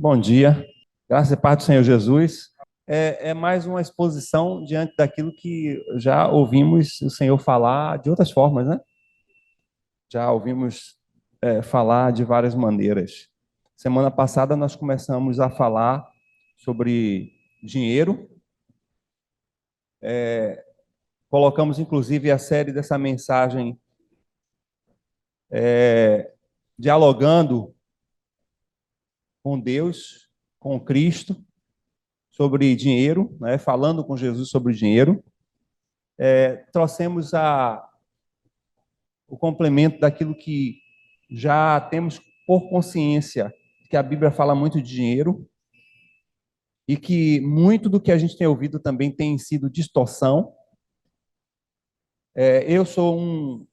Bom dia, graças e paz do Senhor Jesus. É mais uma exposição diante daquilo que já ouvimos o Senhor falar de outras formas, né? Já ouvimos falar de várias maneiras. Semana passada nós começamos a falar sobre dinheiro, colocamos inclusive a série dessa mensagem dialogando com Deus, com Cristo, sobre dinheiro, né? Falando com Jesus sobre dinheiro. Trouxemos o complemento daquilo que já temos por consciência, que a Bíblia fala muito de dinheiro e que muito do que a gente tem ouvido também tem sido distorção. Eu sou um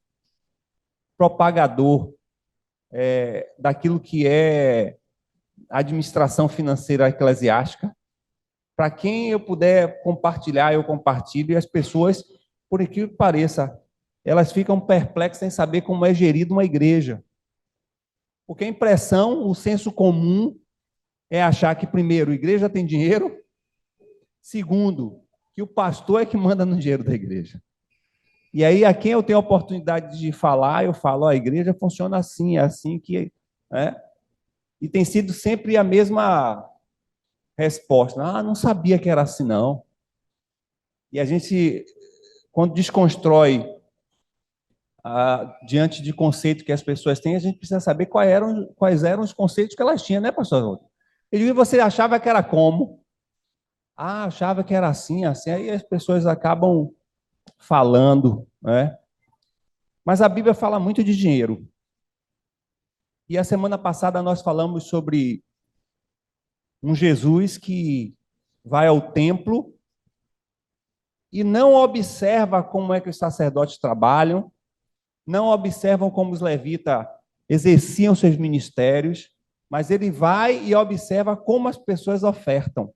propagador daquilo que é administração financeira eclesiástica. Para quem eu puder compartilhar, eu compartilho, e as pessoas, por incrível que pareça, elas ficam perplexas em saber como é gerida uma igreja. Porque a impressão, o senso comum, é achar que, primeiro, a igreja tem dinheiro, segundo, que o pastor é que manda no dinheiro da igreja. E aí, a quem eu tenho a oportunidade de falar, eu falo, a igreja funciona assim, é assim que... E tem sido sempre a mesma resposta. Não sabia que era assim, não. E a gente, quando desconstrói diante de conceitos que as pessoas têm, a gente precisa saber quais eram os conceitos que elas tinham, né, pastor? E você achava que era como? Achava que era assim, assim, aí as pessoas acabam falando, né? Mas a Bíblia fala muito de dinheiro. E a semana passada nós falamos sobre um Jesus que vai ao templo e não observa como é que os sacerdotes trabalham, não observam como os levitas exerciam seus ministérios, mas ele vai e observa como as pessoas ofertam,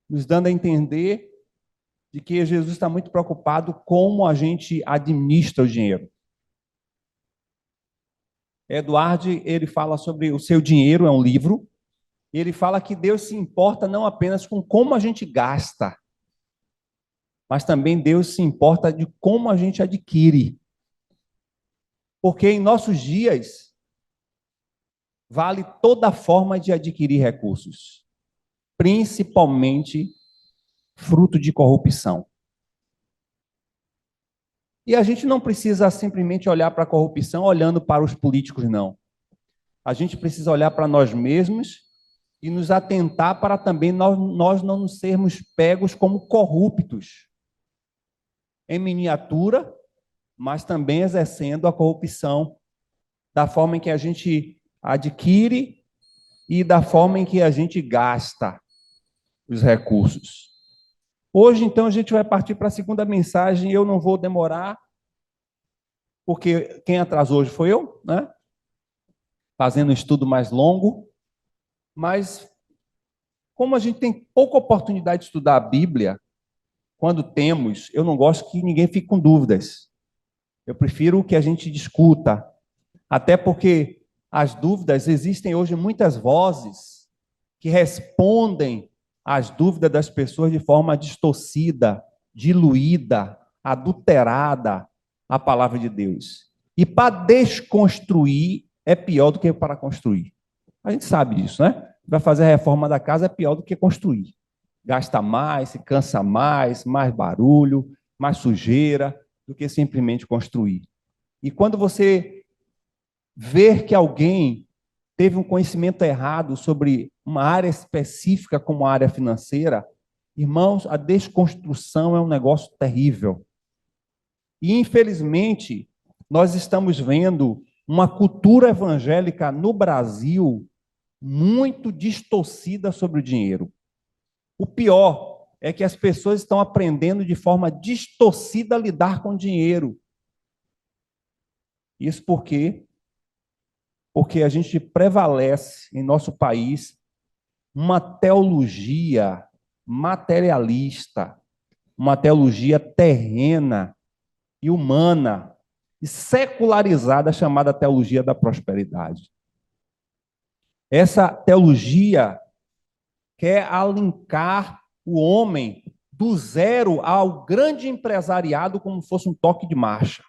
nos dando a entender de que Jesus está muito preocupado como a gente administra o dinheiro. Eduardo, ele fala sobre o seu dinheiro, é um livro, e ele fala que Deus se importa não apenas com como a gente gasta, mas também Deus se importa de como a gente adquire. Porque em nossos dias, vale toda forma de adquirir recursos, principalmente fruto de corrupção. E a gente não precisa simplesmente olhar para a corrupção olhando para os políticos, não. A gente precisa olhar para nós mesmos e nos atentar para também nós não nos sermos pegos como corruptos, em miniatura, mas também exercendo a corrupção da forma em que a gente adquire e da forma em que a gente gasta os recursos. Hoje, então, a gente vai partir para a segunda mensagem. Eu não vou demorar, porque quem atrasou hoje foi eu, né? Fazendo um estudo mais longo, mas como a gente tem pouca oportunidade de estudar a Bíblia, quando temos, eu não gosto que ninguém fique com dúvidas. Eu prefiro que a gente discuta, até porque as dúvidas, existem hoje muitas vozes que respondem às dúvidas das pessoas de forma distorcida, diluída, adulterada a palavra de Deus. E para desconstruir é pior do que para construir. A gente sabe disso, né? Vai fazer a reforma da casa é pior do que construir. Gasta mais, se cansa mais barulho, mais sujeira do que simplesmente construir. E quando você ver que alguém teve um conhecimento errado sobre uma área específica como a área financeira, irmãos, a desconstrução é um negócio terrível. E, infelizmente, nós estamos vendo uma cultura evangélica no Brasil muito distorcida sobre o dinheiro. O pior é que as pessoas estão aprendendo de forma distorcida a lidar com o dinheiro. Isso por quê? Porque a gente prevalece em nosso país uma teologia materialista, uma teologia terrena e humana e secularizada chamada teologia da prosperidade. Essa teologia quer alincar o homem do zero ao grande empresariado como fosse um toque de marcha.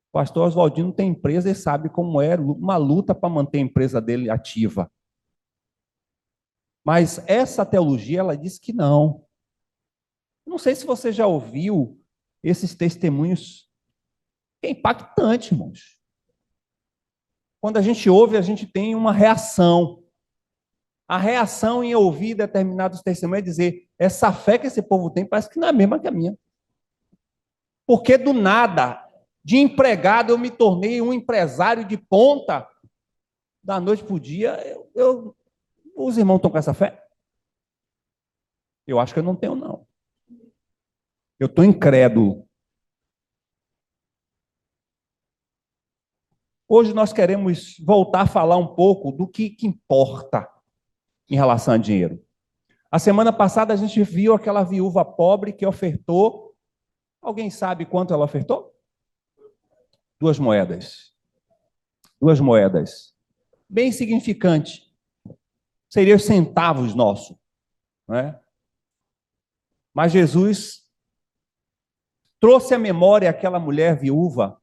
O pastor Oswaldino tem empresa e sabe como é uma luta para manter a empresa dele ativa. Mas essa teologia, ela diz que não. Não sei se você já ouviu esses testemunhos. É impactante, irmãos. Quando a gente ouve, a gente tem uma reação. A reação em ouvir determinados testemunhos é dizer, essa fé que esse povo tem parece que não é a mesma que a minha. Porque do nada, de empregado, eu me tornei um empresário de ponta. Da noite para o dia, os irmãos estão com essa fé? Eu acho que eu não tenho, não. Eu estou incrédulo. Hoje nós queremos voltar a falar um pouco do que importa em relação a dinheiro. A semana passada a gente viu aquela viúva pobre que ofertou. Alguém sabe quanto ela ofertou? 2 moedas. 2 moedas. Bem significante. Seriam os centavos nossos. Né? Mas Jesus trouxe à memória aquela mulher viúva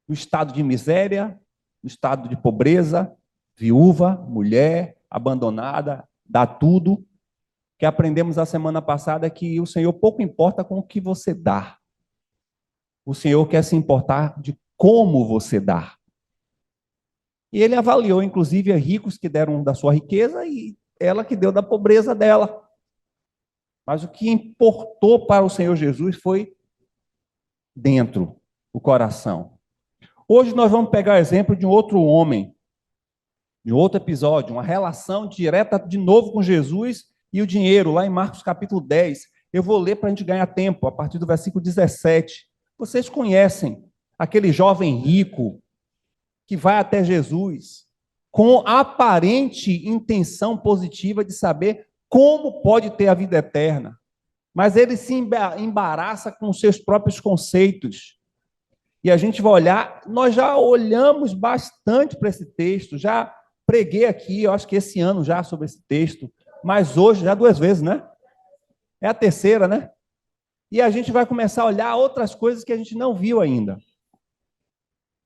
no estado de miséria, no estado de pobreza, viúva, mulher, abandonada, dá tudo, que aprendemos a semana passada que o Senhor pouco importa com o que você dá. O Senhor quer se importar de como você dá. E ele avaliou, inclusive, ricos que deram da sua riqueza e ela que deu da pobreza dela. Mas o que importou para o Senhor Jesus foi dentro, o coração. Hoje nós vamos pegar o exemplo de um outro homem, de outro episódio, uma relação direta de novo com Jesus e o dinheiro, lá em Marcos capítulo 10. Eu vou ler para a gente ganhar tempo, a partir do versículo 17. Vocês conhecem aquele jovem rico que vai até Jesus com aparente intenção positiva de saber como pode ter a vida eterna. Mas ele se embaraça com seus próprios conceitos. E a gente vai olhar, nós já olhamos bastante para esse texto, já preguei aqui, eu acho que esse ano já sobre esse texto, mas hoje já 2 vezes, né? É a terceira, né? E a gente vai começar a olhar outras coisas que a gente não viu ainda.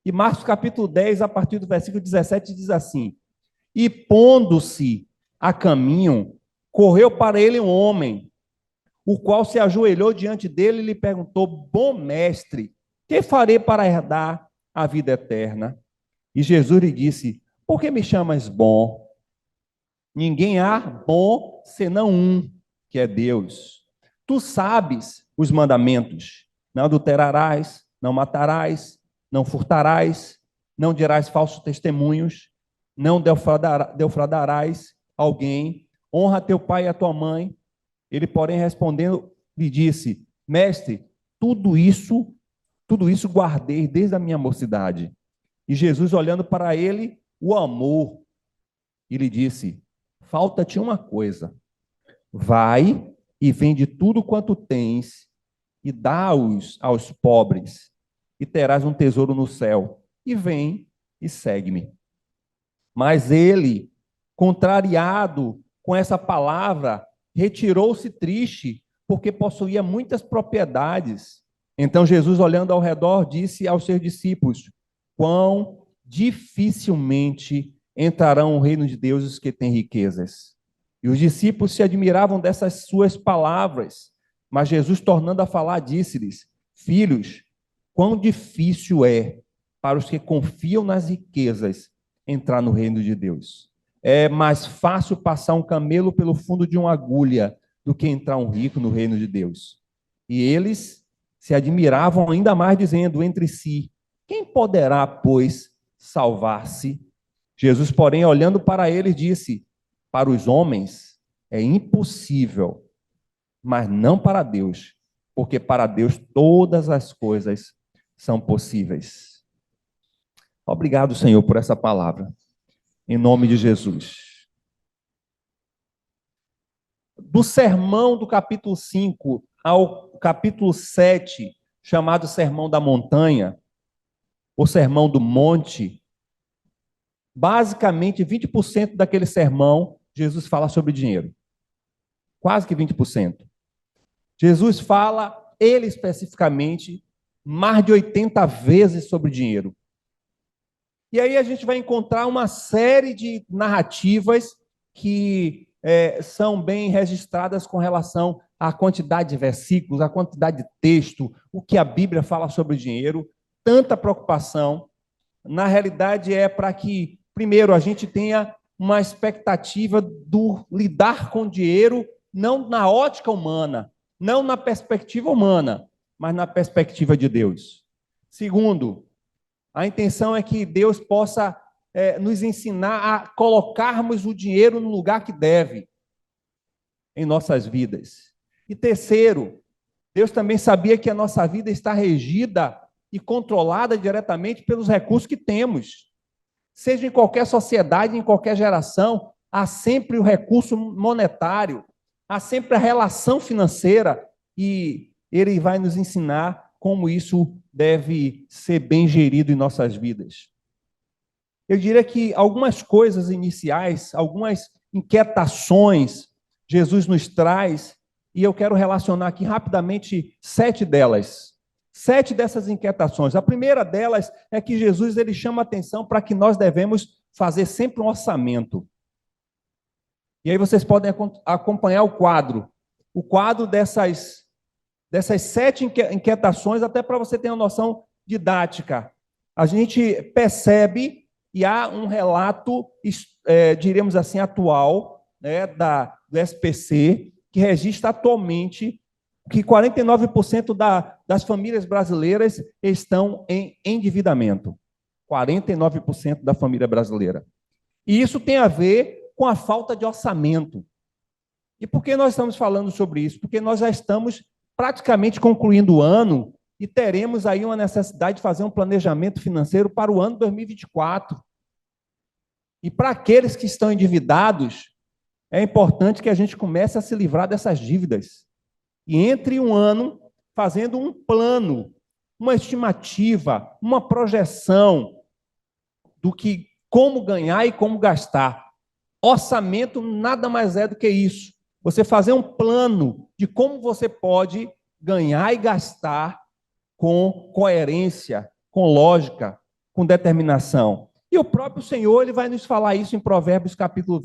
E Marcos capítulo 10, a partir do versículo 17, diz assim: E pondo-se a caminho, correu para ele um homem, o qual se ajoelhou diante dele e lhe perguntou: Bom mestre, que farei para herdar a vida eterna? E Jesus lhe disse: Por que me chamas bom? Ninguém há bom senão um, que é Deus. Tu sabes os mandamentos: não adulterarás, não matarás, não furtarás, não dirás falsos testemunhos, não defraudarás alguém, honra teu pai e a tua mãe. Ele, porém, respondendo, lhe disse: Mestre, tudo isso guardei desde a minha mocidade. E Jesus, olhando para ele, o amou e lhe disse: Falta-te uma coisa. Vai e vende tudo quanto tens e dá-os aos pobres, e terás um tesouro no céu. E vem e segue-me. Mas ele, contrariado com essa palavra, retirou-se triste, porque possuía muitas propriedades. Então Jesus, olhando ao redor, disse aos seus discípulos: Quão dificilmente entrarão no reino de Deus os que têm riquezas. E os discípulos se admiravam dessas suas palavras. Mas Jesus, tornando a falar, disse-lhes: Filhos, quão difícil é para os que confiam nas riquezas entrar no reino de Deus. É mais fácil passar um camelo pelo fundo de uma agulha do que entrar um rico no reino de Deus. E eles se admiravam ainda mais, dizendo entre si: Quem poderá, pois, salvar-se? Jesus, porém, olhando para eles, disse: Para os homens é impossível, mas não para Deus, porque para Deus todas as coisas são possíveis. Obrigado, Senhor, por essa palavra. Em nome de Jesus. Do sermão do capítulo 5 ao capítulo 7, chamado Sermão da Montanha, ou Sermão do Monte, Basicamente, 20% daquele sermão, Jesus fala sobre dinheiro. Quase que 20%. Jesus fala, ele especificamente, mais de 80 vezes sobre dinheiro. E aí a gente vai encontrar uma série de narrativas que são bem registradas com relação à quantidade de versículos, à quantidade de texto, o que a Bíblia fala sobre o dinheiro, tanta preocupação. Na realidade, é para que, primeiro, a gente tenha uma expectativa do lidar com o dinheiro, não na ótica humana, não na perspectiva humana, mas na perspectiva de Deus. Segundo, a intenção é que Deus possa nos ensinar a colocarmos o dinheiro no lugar que deve em nossas vidas. E terceiro, Deus também sabia que a nossa vida está regida e controlada diretamente pelos recursos que temos. Seja em qualquer sociedade, em qualquer geração, há sempre o recurso monetário, há sempre a relação financeira, e ele vai nos ensinar como isso deve ser bem gerido em nossas vidas. Eu diria que algumas coisas iniciais, algumas inquietações, Jesus nos traz, e eu quero relacionar aqui rapidamente 7 delas. 7 dessas inquietações. A primeira delas é que Jesus ele chama a atenção para que nós devemos fazer sempre um orçamento. E aí vocês podem acompanhar o quadro dessas 7 inquietações, até para você ter uma noção didática. A gente percebe, e há um relato, diríamos assim, atual, né, do SPC, que registra atualmente que 49% das famílias brasileiras estão em endividamento. 49% da família brasileira. E isso tem a ver com a falta de orçamento. E por que nós estamos falando sobre isso? Porque nós já estamos praticamente concluindo o ano e teremos aí uma necessidade de fazer um planejamento financeiro para o ano 2024. E para aqueles que estão endividados, é importante que a gente comece a se livrar dessas dívidas. E entre um ano fazendo um plano, uma estimativa, uma projeção do que como ganhar e como gastar. Orçamento nada mais é do que isso. Você fazer um plano de como você pode ganhar e gastar com coerência, com lógica, com determinação. E o próprio Senhor ele vai nos falar isso em Provérbios capítulo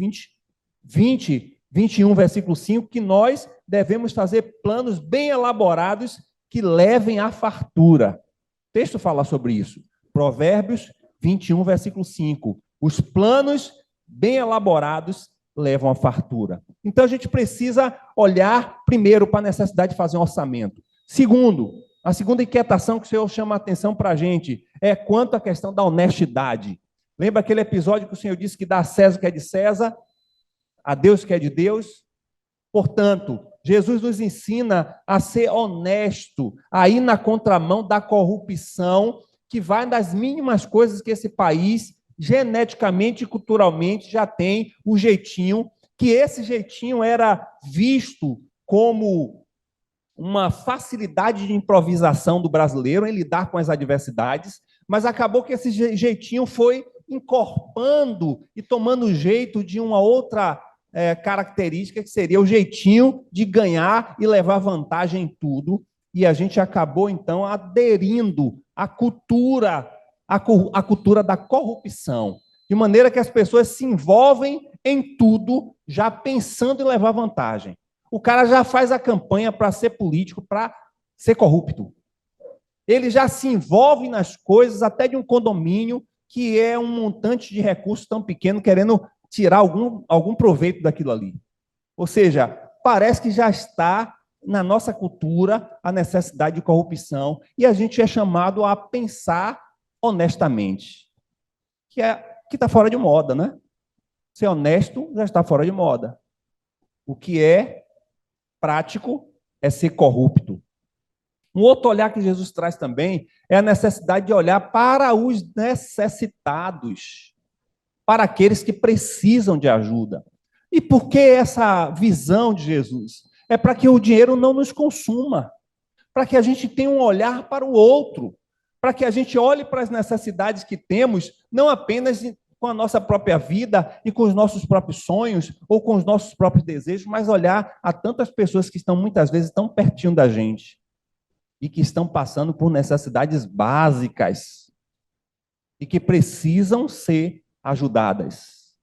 21, versículo 5, que nós devemos fazer planos bem elaborados que levem à fartura. O texto fala sobre isso. Provérbios 21, versículo 5. Os planos bem elaborados levam à fartura. Então, a gente precisa olhar, primeiro, para a necessidade de fazer um orçamento. Segundo, a segunda inquietação que o Senhor chama a atenção para a gente é quanto à questão da honestidade. Lembra aquele episódio que o Senhor disse que dá a César o que é de César, a Deus o que é de Deus? Portanto, Jesus nos ensina a ser honesto, a ir na contramão da corrupção, que vai das mínimas coisas que esse país, geneticamente e culturalmente, já tem o jeitinho, que esse jeitinho era visto como uma facilidade de improvisação do brasileiro em lidar com as adversidades, mas acabou que esse jeitinho foi encorpando e tomando jeito de uma outra característica, que seria o jeitinho de ganhar e levar vantagem em tudo, e a gente acabou, então, aderindo à cultura da corrupção, de maneira que as pessoas se envolvem em tudo, já pensando em levar vantagem. O cara já faz a campanha para ser político, para ser corrupto. Ele já se envolve nas coisas, até de um condomínio, que é um montante de recursos tão pequeno, querendo tirar algum proveito daquilo ali. Ou seja, parece que já está na nossa cultura a necessidade de corrupção, e a gente é chamado a pensar honestamente, que está fora de moda, né? Ser honesto já está fora de moda. O que é prático é ser corrupto. Um outro olhar que Jesus traz também é a necessidade de olhar para os necessitados, para aqueles que precisam de ajuda. E por que essa visão de Jesus? É para que o dinheiro não nos consuma, para que a gente tenha um olhar para o outro, para que a gente olhe para as necessidades que temos, não apenas com a nossa própria vida e com os nossos próprios sonhos ou com os nossos próprios desejos, mas olhar a tantas pessoas que estão muitas vezes tão pertinho da gente e que estão passando por necessidades básicas e que precisam ser ajudadas.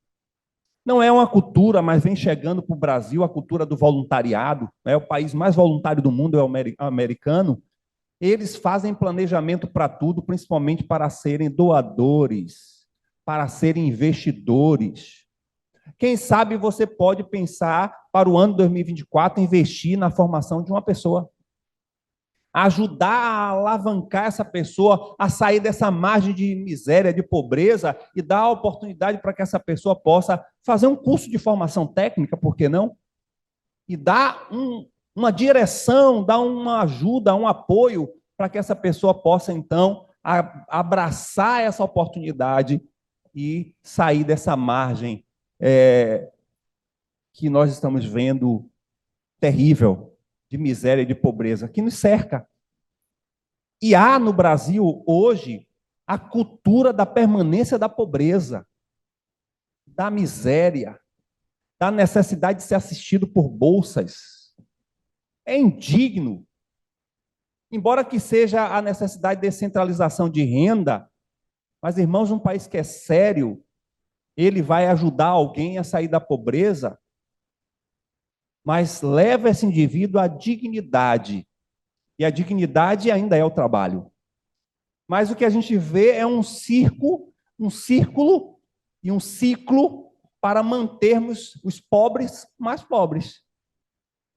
Não é uma cultura, mas vem chegando para o Brasil a cultura do voluntariado, né? O país mais voluntário do mundo é o americano. Eles fazem planejamento para tudo, principalmente para serem doadores, para serem investidores. Quem sabe você pode pensar para o ano 2024 investir na formação de uma pessoa, ajudar a alavancar essa pessoa a sair dessa margem de miséria, de pobreza, e dar a oportunidade para que essa pessoa possa fazer um curso de formação técnica, por que não? E dar uma direção, dar uma ajuda, um apoio, para que essa pessoa possa, então, abraçar essa oportunidade e sair dessa margem que nós estamos vendo terrível, de miséria e de pobreza, que nos cerca. E há no Brasil, hoje, a cultura da permanência da pobreza, da miséria, da necessidade de ser assistido por bolsas. É indigno. Embora que seja a necessidade de descentralização de renda, mas, irmãos, um país que é sério, ele vai ajudar alguém a sair da pobreza, mas leva esse indivíduo à dignidade. E a dignidade ainda é o trabalho. Mas o que a gente vê é um círculo e um ciclo para mantermos os pobres mais pobres.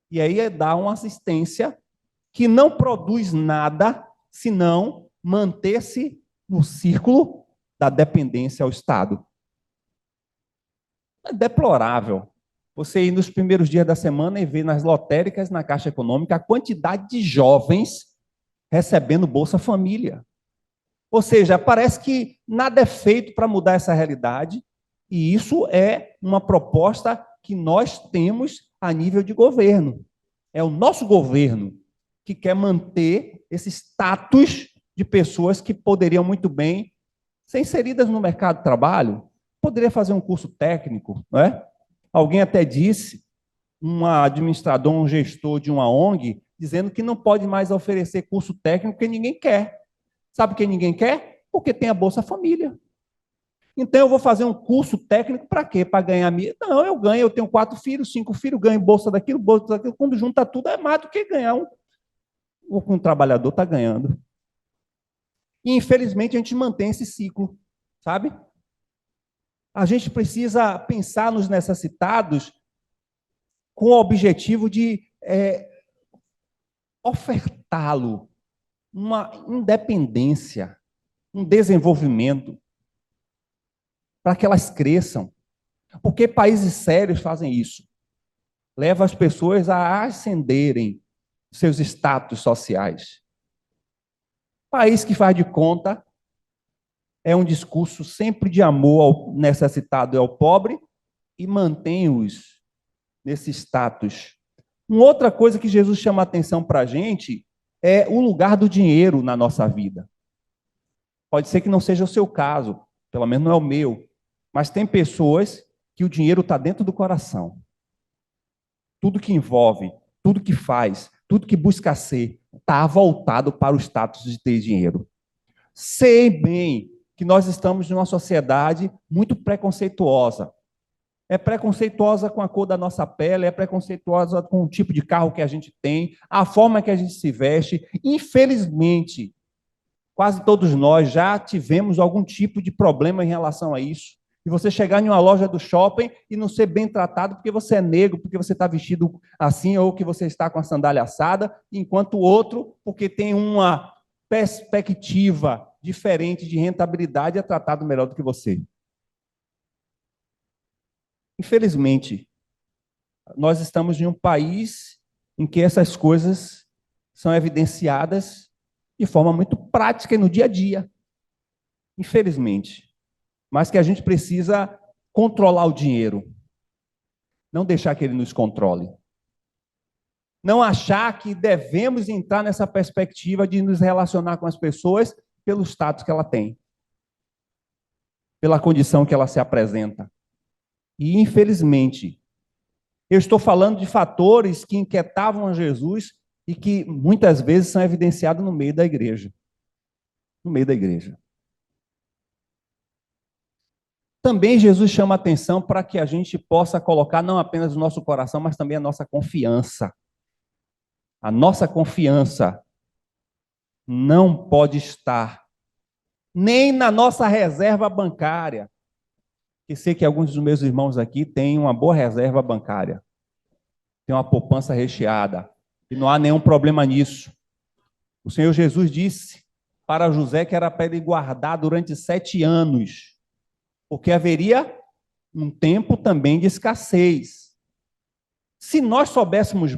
E aí é dar uma assistência que não produz nada, senão manter-se no círculo da dependência ao Estado. É deplorável você ir nos primeiros dias da semana e ver nas lotéricas, na Caixa Econômica, a quantidade de jovens recebendo Bolsa Família. Ou seja, parece que nada é feito para mudar essa realidade, e isso é uma proposta que nós temos a nível de governo. É o nosso governo que quer manter esse status de pessoas que poderiam muito bem ser inseridas no mercado de trabalho, poderia fazer um curso técnico, não é? Alguém até disse, um administrador, um gestor de uma ONG, dizendo que não pode mais oferecer curso técnico porque ninguém quer. Sabe por que ninguém quer? Porque tem a Bolsa Família. Então, eu vou fazer um curso técnico para quê? Para ganhar minha? Não, eu ganho, eu tenho 4 filhos, 5 filhos, ganho bolsa daquilo, bolsa daquilo. Quando junta tudo, é mais do que ganhar o que um trabalhador está ganhando. E, infelizmente, a gente mantém esse ciclo, sabe? A gente precisa pensar nos necessitados com o objetivo de ofertá-lo uma independência, um desenvolvimento, para que elas cresçam. Porque países sérios fazem isso. Leva as pessoas a ascenderem seus status sociais. País que faz de conta é um discurso sempre de amor ao necessitado e ao pobre e mantém-os nesse status. Uma outra coisa que Jesus chama a atenção para a gente é o lugar do dinheiro na nossa vida. Pode ser que não seja o seu caso, pelo menos não é o meu, mas tem pessoas que o dinheiro está dentro do coração. Tudo que envolve, tudo que faz, tudo que busca ser, está voltado para o status de ter dinheiro. Sei bem que nós estamos numa sociedade muito preconceituosa. É preconceituosa com a cor da nossa pele, é preconceituosa com o tipo de carro que a gente tem, a forma que a gente se veste. Infelizmente, quase todos nós já tivemos algum tipo de problema em relação a isso. E você chegar em uma loja do shopping e não ser bem tratado porque você é negro, porque você está vestido assim, ou que você está com a sandália assada, enquanto o outro, porque tem uma perspectiva diferente de rentabilidade, é tratado melhor do que você. Infelizmente, nós estamos em um país em que essas coisas são evidenciadas de forma muito prática e no dia a dia. Infelizmente. Mas que a gente precisa controlar o dinheiro. Não deixar que ele nos controle. Não achar que devemos entrar nessa perspectiva de nos relacionar com as pessoas pelo status que ela tem. pela condição que ela se apresenta. E, infelizmente, eu estou falando de fatores que inquietavam a Jesus e que muitas vezes são evidenciados no meio da igreja. No meio da igreja. Também Jesus chama a atenção para que a gente possa colocar não apenas o nosso coração, mas também a nossa confiança. A nossa confiança não pode estar nem na nossa reserva bancária. Que sei que alguns dos meus irmãos aqui têm uma boa reserva bancária. Tem uma poupança recheada. E não há nenhum problema nisso. O Senhor Jesus disse para José que era para ele guardar durante 7 anos, porque haveria um tempo também de escassez. Se nós soubéssemos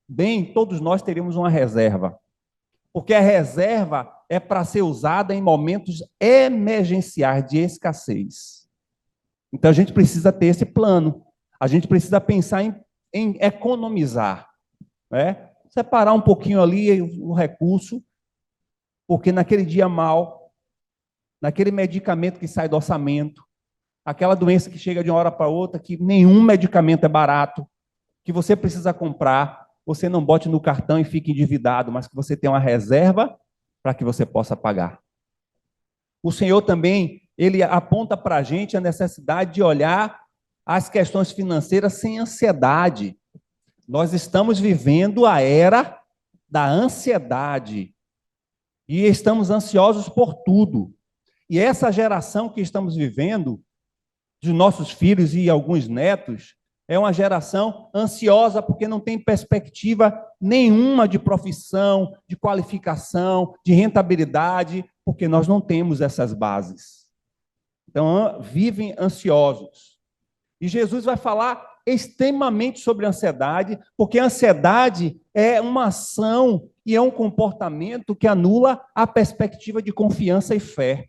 bem, todos nós teríamos uma reserva, porque a reserva é para ser usada em momentos emergenciais de escassez. Então a gente precisa ter esse plano, a gente precisa pensar em economizar, né? Separar um pouquinho ali o recurso, porque naquele dia mal, naquele medicamento que sai do orçamento, aquela doença que chega de uma hora para outra, que nenhum medicamento é barato, que você precisa comprar, você não bote no cartão e fique endividado, mas que você tenha uma reserva para que você possa pagar. O Senhor também, ele aponta para a gente a necessidade de olhar as questões financeiras sem ansiedade. Nós estamos vivendo a era da ansiedade e estamos ansiosos por tudo. E essa geração que estamos vivendo, de nossos filhos e alguns netos, é uma geração ansiosa porque não tem perspectiva nenhuma de profissão, de qualificação, de rentabilidade, porque nós não temos essas bases. Então, vivem ansiosos. E Jesus vai falar extremamente sobre ansiedade, porque a ansiedade é uma ação e é um comportamento que anula a perspectiva de confiança e fé.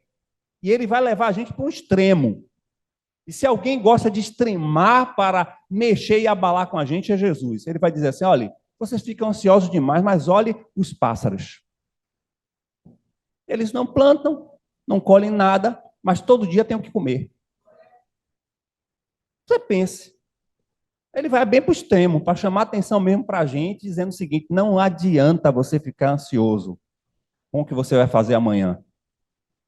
E ele vai levar a gente para um extremo. E se alguém gosta de extremar para mexer e abalar com a gente, é Jesus. Ele vai dizer assim, olha, vocês ficam ansiosos demais, mas olhe os pássaros. Eles não plantam, não colhem nada, mas todo dia tem o que comer. Você pense. Ele vai bem para o extremo, para chamar atenção mesmo para a gente, dizendo o seguinte, não adianta você ficar ansioso com o que você vai fazer amanhã.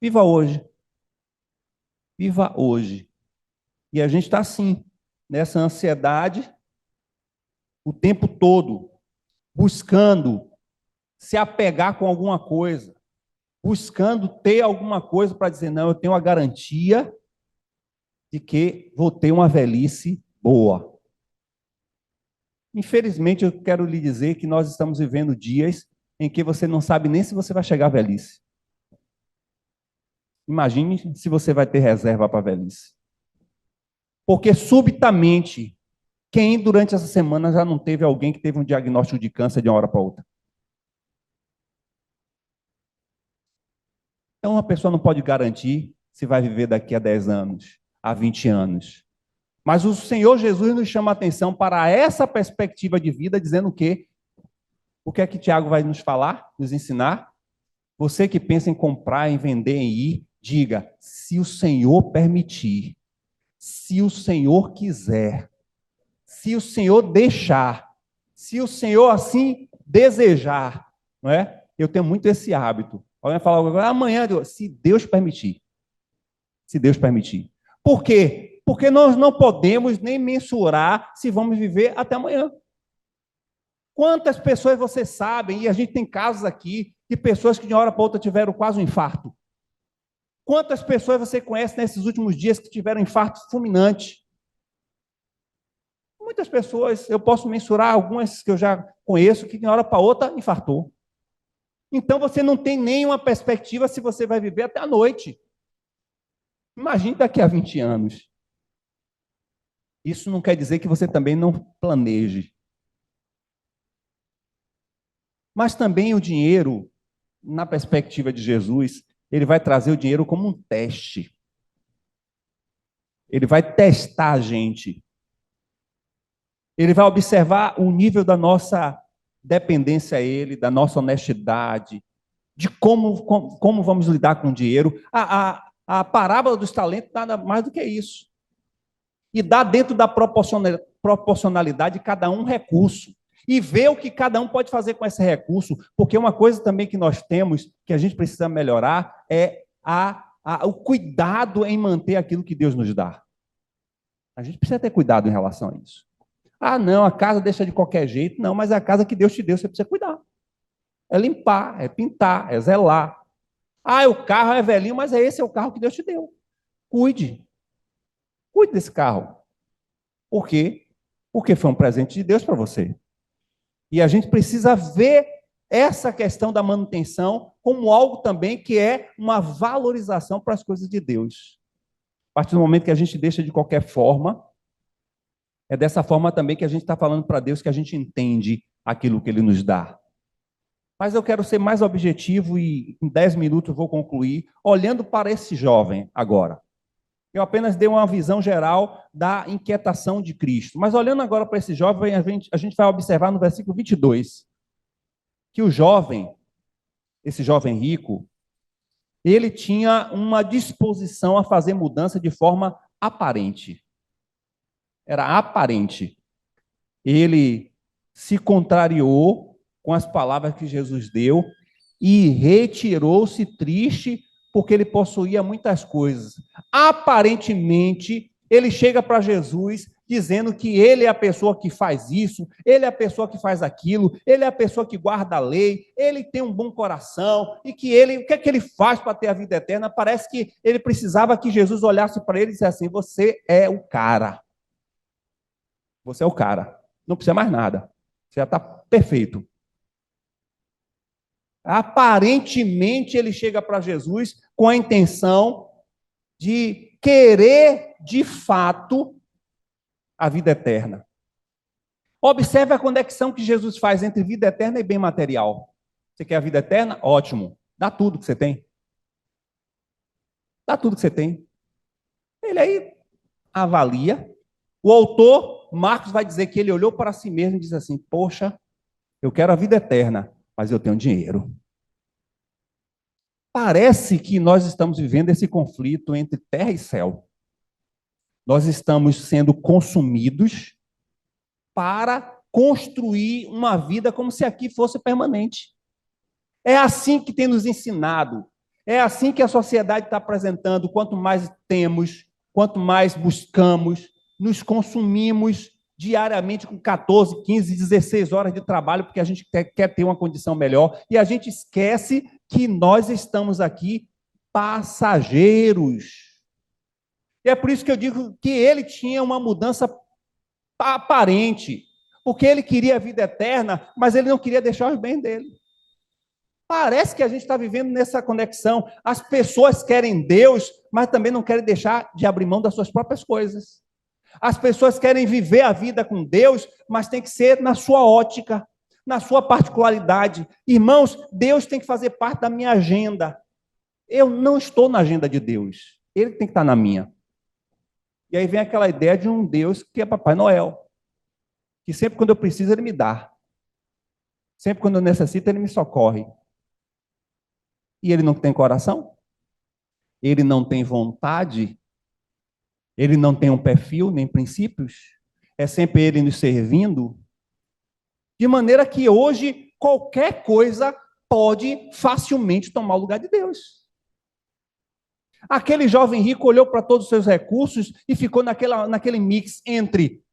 Viva hoje. Viva hoje. E a gente está assim, nessa ansiedade, o tempo todo, buscando se apegar com alguma coisa, buscando ter alguma coisa para dizer, não, eu tenho a garantia de que vou ter uma velhice boa. Infelizmente, eu quero lhe dizer que nós estamos vivendo dias em que você não sabe nem se você vai chegar à velhice. Imagine se você vai ter reserva para a velhice. Porque subitamente, quem durante essa semana já não teve alguém que teve um diagnóstico de câncer de uma hora para outra? Então, uma pessoa não pode garantir se vai viver daqui a 10 anos, a 20 anos. Mas o Senhor Jesus nos chama a atenção para essa perspectiva de vida, dizendo o que é que Tiago vai nos falar, nos ensinar? Você que pensa em comprar, em vender, em ir, diga, se o Senhor permitir, se o Senhor quiser, se o Senhor deixar, se o Senhor assim desejar, não é? Eu tenho muito esse hábito. Alguém fala amanhã, se Deus permitir. Se Deus permitir. Por quê? Porque nós não podemos nem mensurar se vamos viver até amanhã. Quantas pessoas você sabe, e a gente tem casos aqui, de pessoas que de uma hora para outra tiveram quase um infarto. Quantas pessoas você conhece nesses últimos dias que tiveram infarto fulminante? Muitas pessoas, eu posso mensurar algumas que eu já conheço, que de uma hora para outra infartou. Então você não tem nenhuma perspectiva se você vai viver até a noite. Imagine daqui a 20 anos. Isso não quer dizer que você também não planeje. Mas também o dinheiro, na perspectiva de Jesus, ele vai trazer o dinheiro como um teste. Ele vai testar a gente. Ele vai observar o nível da nossa dependência a ele, da nossa honestidade, de como vamos lidar com o dinheiro. A parábola dos talentos nada mais do que isso. E dá dentro da proporcionalidade cada um recurso. E ver o que cada um pode fazer com esse recurso, porque uma coisa também que nós temos, que a gente precisa melhorar, é o cuidado em manter aquilo que Deus nos dá. A gente precisa ter cuidado em relação a isso. Ah, não, a casa deixa de qualquer jeito. Não, mas é a casa que Deus te deu, você precisa cuidar. É limpar, é pintar, é zelar. Ah, o carro é velhinho, mas esse é o carro que Deus te deu. Cuide. Cuide desse carro. Por quê? Porque foi um presente de Deus para você. E a gente precisa ver essa questão da manutenção como algo também que é uma valorização para as coisas de Deus. A partir do momento que a gente deixa de qualquer forma, é dessa forma também que a gente está falando para Deus que a gente entende aquilo que Ele nos dá. Mas eu quero ser mais objetivo e em 10 minutos eu vou concluir, olhando para esse jovem agora. Eu apenas dei uma visão geral da inquietação de Cristo. Mas olhando agora para esse jovem, a gente vai observar no versículo 22, que o jovem, esse jovem rico, ele tinha uma disposição a fazer mudança de forma aparente. Era aparente. Ele se contrariou com as palavras que Jesus deu e retirou-se triste porque ele possuía muitas coisas. Aparentemente, ele chega para Jesus dizendo que ele é a pessoa que faz isso, ele é a pessoa que faz aquilo, ele é a pessoa que guarda a lei, ele tem um bom coração, e que ele, o que é que ele faz para ter a vida eterna? Parece que ele precisava que Jesus olhasse para ele e dissesse assim: você é o cara. Você é o cara. Não precisa mais nada. Você já está perfeito. Aparentemente, ele chega para Jesus com a intenção de querer, de fato, a vida eterna. Observe a conexão que Jesus faz entre vida eterna e bem material. Você quer a vida eterna? Ótimo. Dá tudo que você tem. Dá tudo que você tem. Ele aí avalia. O autor, Marcos, vai dizer que ele olhou para si mesmo e disse assim: poxa, eu quero a vida eterna, mas eu tenho dinheiro. Parece que nós estamos vivendo esse conflito entre terra e céu. Nós estamos sendo consumidos para construir uma vida como se aqui fosse permanente. É assim que tem nos ensinado. É assim que a sociedade está apresentando. Quanto mais temos, quanto mais buscamos, nos consumimos diariamente com 14, 15, 16 horas de trabalho, porque a gente quer ter uma condição melhor, e a gente esquece que nós estamos aqui passageiros. E é por isso que eu digo que ele tinha uma mudança aparente, porque ele queria a vida eterna, mas ele não queria deixar os bens dele. Parece que a gente está vivendo nessa conexão. As pessoas querem Deus, mas também não querem deixar de abrir mão das suas próprias coisas. As pessoas querem viver a vida com Deus, mas tem que ser na sua ótica, na sua particularidade. Irmãos, Deus tem que fazer parte da minha agenda. Eu não estou na agenda de Deus. Ele tem que estar na minha. E aí vem aquela ideia de um Deus que é Papai Noel, que sempre quando eu preciso, ele me dá. Sempre quando eu necessito, ele me socorre. E ele não tem coração? Ele não tem vontade? Ele não tem um perfil, nem princípios? É sempre ele nos servindo? De maneira que hoje, qualquer coisa pode facilmente tomar o lugar de Deus. Aquele jovem rico olhou para todos os seus recursos e ficou naquele mix entre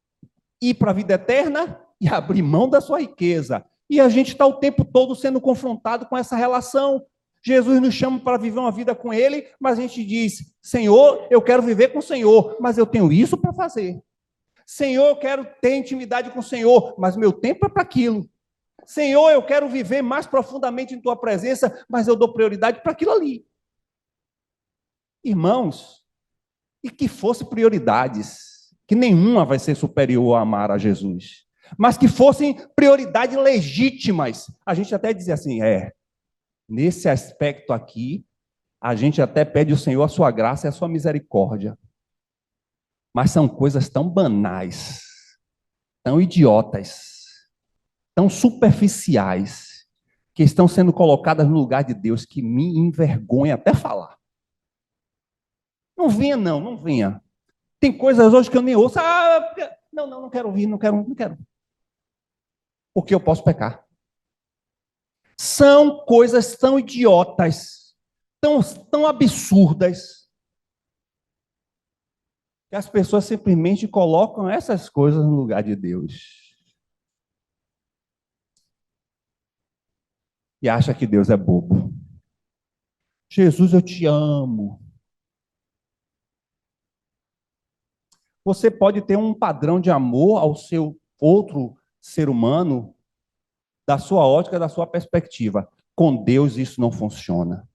ir para a vida eterna e abrir mão da sua riqueza. E a gente está o tempo todo sendo confrontado com essa relação. Jesus nos chama para viver uma vida com Ele, mas a gente diz: Senhor, eu quero viver com o Senhor, mas eu tenho isso para fazer. Senhor, eu quero ter intimidade com o Senhor, mas meu tempo é para aquilo. Senhor, eu quero viver mais profundamente em Tua presença, mas eu dou prioridade para aquilo ali. Irmãos, e que fosse prioridades, que nenhuma vai ser superior a amar a Jesus, mas que fossem prioridades legítimas. A gente até dizia assim: nesse aspecto aqui, a gente até pede ao Senhor a sua graça e a sua misericórdia. Mas são coisas tão banais, tão idiotas, tão superficiais, que estão sendo colocadas no lugar de Deus, que me envergonha até falar. Não venha, não, não venha. Tem coisas hoje que eu nem ouço. Não quero ouvir, não quero. Porque eu posso pecar. São coisas tão idiotas, tão absurdas, que as pessoas simplesmente colocam essas coisas no lugar de Deus. E acha que Deus é bobo. Jesus, eu te amo. Você pode ter um padrão de amor ao seu outro ser humano, da sua ótica, da sua perspectiva. Com Deus isso não funciona.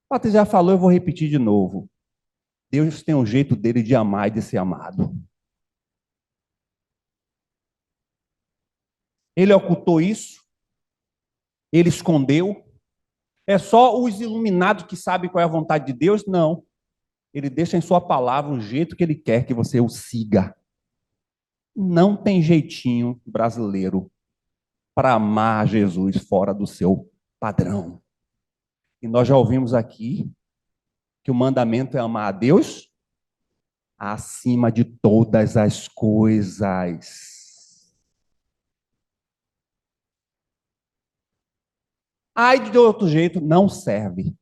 O Patrícia já falou, eu vou repetir de novo. Deus tem um jeito dele de amar e de ser amado. Ele ocultou isso, ele escondeu. É só os iluminados que sabem qual é a vontade de Deus? Não. Ele deixa em sua palavra o jeito que ele quer que você o siga. Não tem jeitinho brasileiro para amar Jesus fora do seu padrão. E nós já ouvimos aqui que o mandamento é amar a Deus acima de todas as coisas. Ai, de outro jeito, não serve.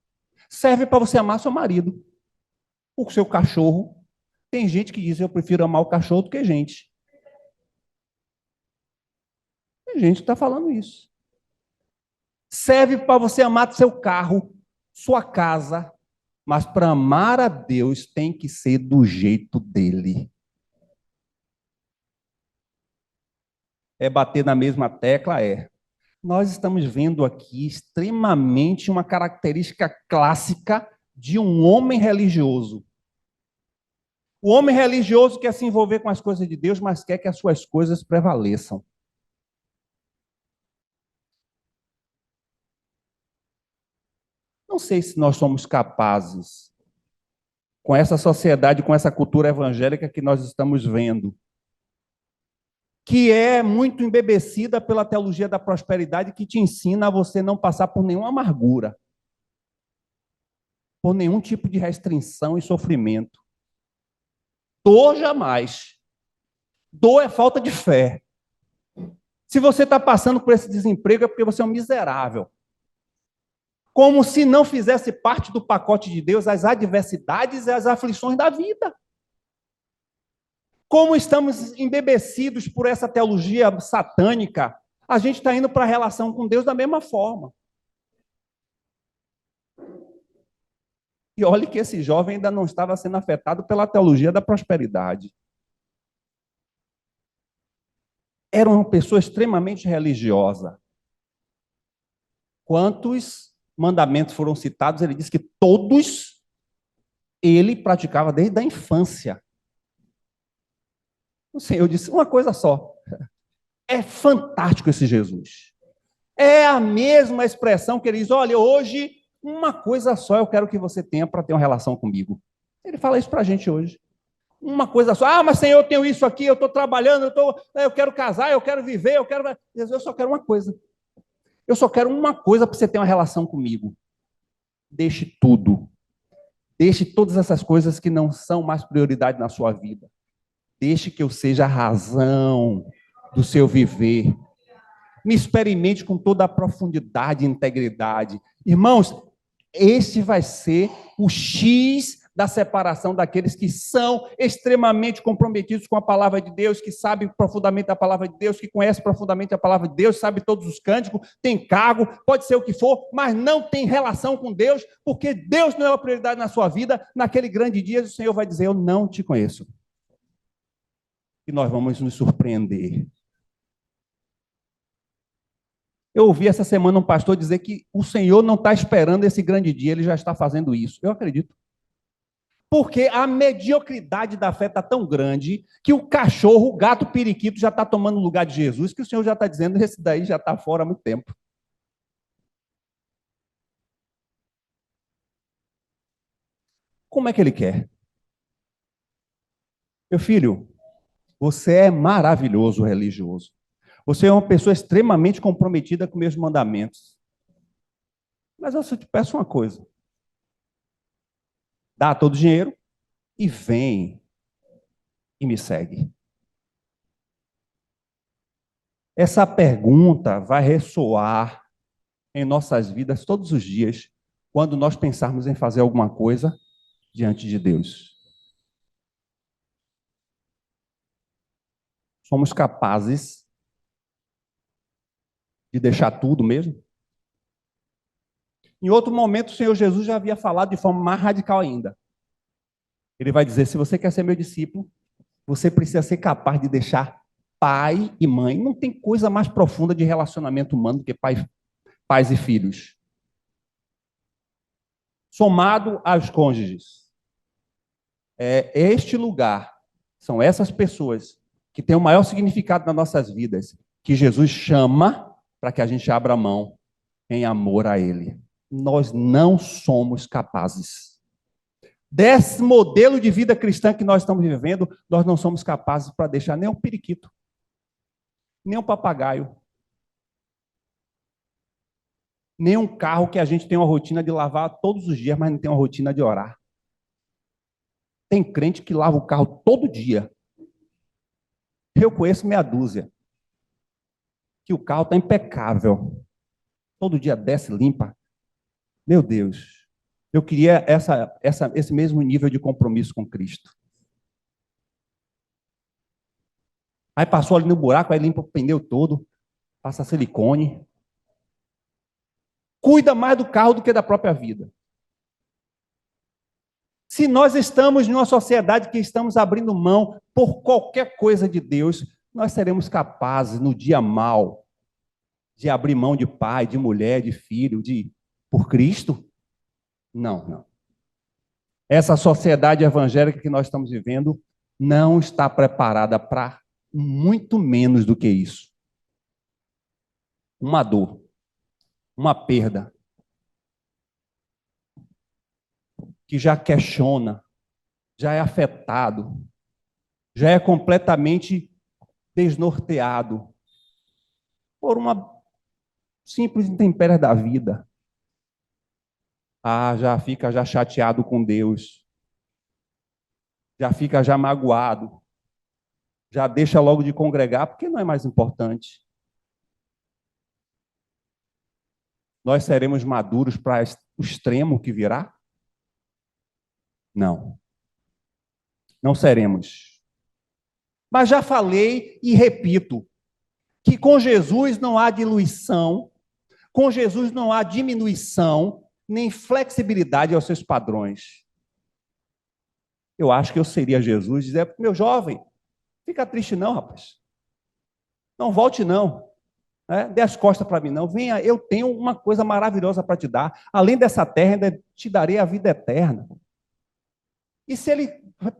Serve para você amar seu marido, o seu cachorro. Tem gente que diz, eu prefiro amar o cachorro do que gente. Tem gente que está falando isso. Serve para você amar seu carro, sua casa, mas para amar a Deus tem que ser do jeito dele. É bater na mesma tecla? É. Nós estamos vendo aqui extremamente uma característica clássica de um homem religioso. O homem religioso quer se envolver com as coisas de Deus, mas quer que as suas coisas prevaleçam. Não sei se nós somos capazes, com essa sociedade, com essa cultura evangélica que nós estamos vendo, que é muito embebecida pela teologia da prosperidade, que te ensina a você não passar por nenhuma amargura, por nenhum tipo de restrição e sofrimento. Dor jamais. Dor é falta de fé. Se você está passando por esse desemprego, é porque você é um miserável. Como se não fizesse parte do pacote de Deus as adversidades e as aflições da vida. Como estamos embebecidos por essa teologia satânica, a gente está indo para a relação com Deus da mesma forma. E olhe que esse jovem ainda não estava sendo afetado pela teologia da prosperidade. Era uma pessoa extremamente religiosa. Quantos mandamentos foram citados? Ele diz que todos ele praticava desde a infância. O Senhor disse uma coisa só. É fantástico esse Jesus. É a mesma expressão que ele diz, olha, hoje uma coisa só eu quero que você tenha para ter uma relação comigo. Ele fala isso para a gente hoje. Uma coisa só. Ah, mas Senhor, eu tenho isso aqui, eu estou trabalhando, eu quero casar, eu quero viver, eu só quero uma coisa. Eu só quero uma coisa para você ter uma relação comigo. Deixe tudo. Deixe todas essas coisas que não são mais prioridade na sua vida. Deixe que eu seja a razão do seu viver. Me experimente com toda a profundidade e integridade. Irmãos, esse vai ser o X da separação daqueles que são extremamente comprometidos com a palavra de Deus, que sabem profundamente a palavra de Deus, que conhecem profundamente a palavra de Deus, sabem todos os cânticos, tem cargo, pode ser o que for, mas não tem relação com Deus, porque Deus não é a prioridade na sua vida. Naquele grande dia, o Senhor vai dizer, eu não te conheço. E nós vamos nos surpreender. Eu ouvi essa semana um pastor dizer que o Senhor não está esperando esse grande dia, ele já está fazendo isso. Eu acredito. Porque a mediocridade da fé está tão grande que o cachorro, o gato, o periquito já está tomando o lugar de Jesus, que o Senhor já está dizendo, esse daí já está fora há muito tempo. Como é que ele quer? Meu filho, você é maravilhoso religioso. Você é uma pessoa extremamente comprometida com meus mandamentos. Mas eu só te peço uma coisa. dá todo o dinheiro e vem e me segue. Essa pergunta vai ressoar em nossas vidas todos os dias, quando nós pensarmos em fazer alguma coisa diante de Deus. Somos capazes de deixar tudo mesmo? Em outro momento, o Senhor Jesus já havia falado de forma mais radical ainda. Ele vai dizer: se você quer ser meu discípulo, você precisa ser capaz de deixar pai e mãe. Não tem coisa mais profunda de relacionamento humano do que pais e filhos. Somado aos cônjuges. É este lugar, são essas pessoas que têm o maior significado nas nossas vidas, que Jesus chama para que a gente abra mão em amor a Ele. Nós não somos capazes. Desse modelo de vida cristã que nós estamos vivendo, nós não somos capazes para deixar nem um periquito, nem um papagaio, nem um carro que a gente tem uma rotina de lavar todos os dias, mas não tem uma rotina de orar. Tem crente que lava o carro todo dia. Eu conheço meia dúzia. Que o carro está impecável. Todo dia desce, limpa. Meu Deus. Eu queria esse mesmo nível de compromisso com Cristo. Aí passou ali no buraco, aí limpa o pneu todo, passa silicone. Cuida mais do carro do que da própria vida. Se nós estamos em uma sociedade que estamos abrindo mão por qualquer coisa de Deus, nós seremos capazes, no dia mau, de abrir mão de pai, de mulher, de filho, por Cristo? Não, não. Essa sociedade evangélica que nós estamos vivendo não está preparada para muito menos do que isso. Uma dor, uma perda, que já questiona, já é afetado, já é completamente desnorteado por uma simples intempérie da vida. Já fica já chateado com Deus, já fica já magoado, já deixa logo de congregar, porque não é mais importante. Nós seremos maduros para o extremo que virá? Não. Não seremos. Mas já falei e repito, que com Jesus não há diluição, com Jesus não há diminuição, nem flexibilidade aos seus padrões. Eu acho que eu seria Jesus dizer: meu jovem, fica triste não, rapaz. Não volte não. Dê as costas para mim não. Venha, eu tenho uma coisa maravilhosa para te dar. Além dessa terra, ainda te darei a vida eterna. E se ele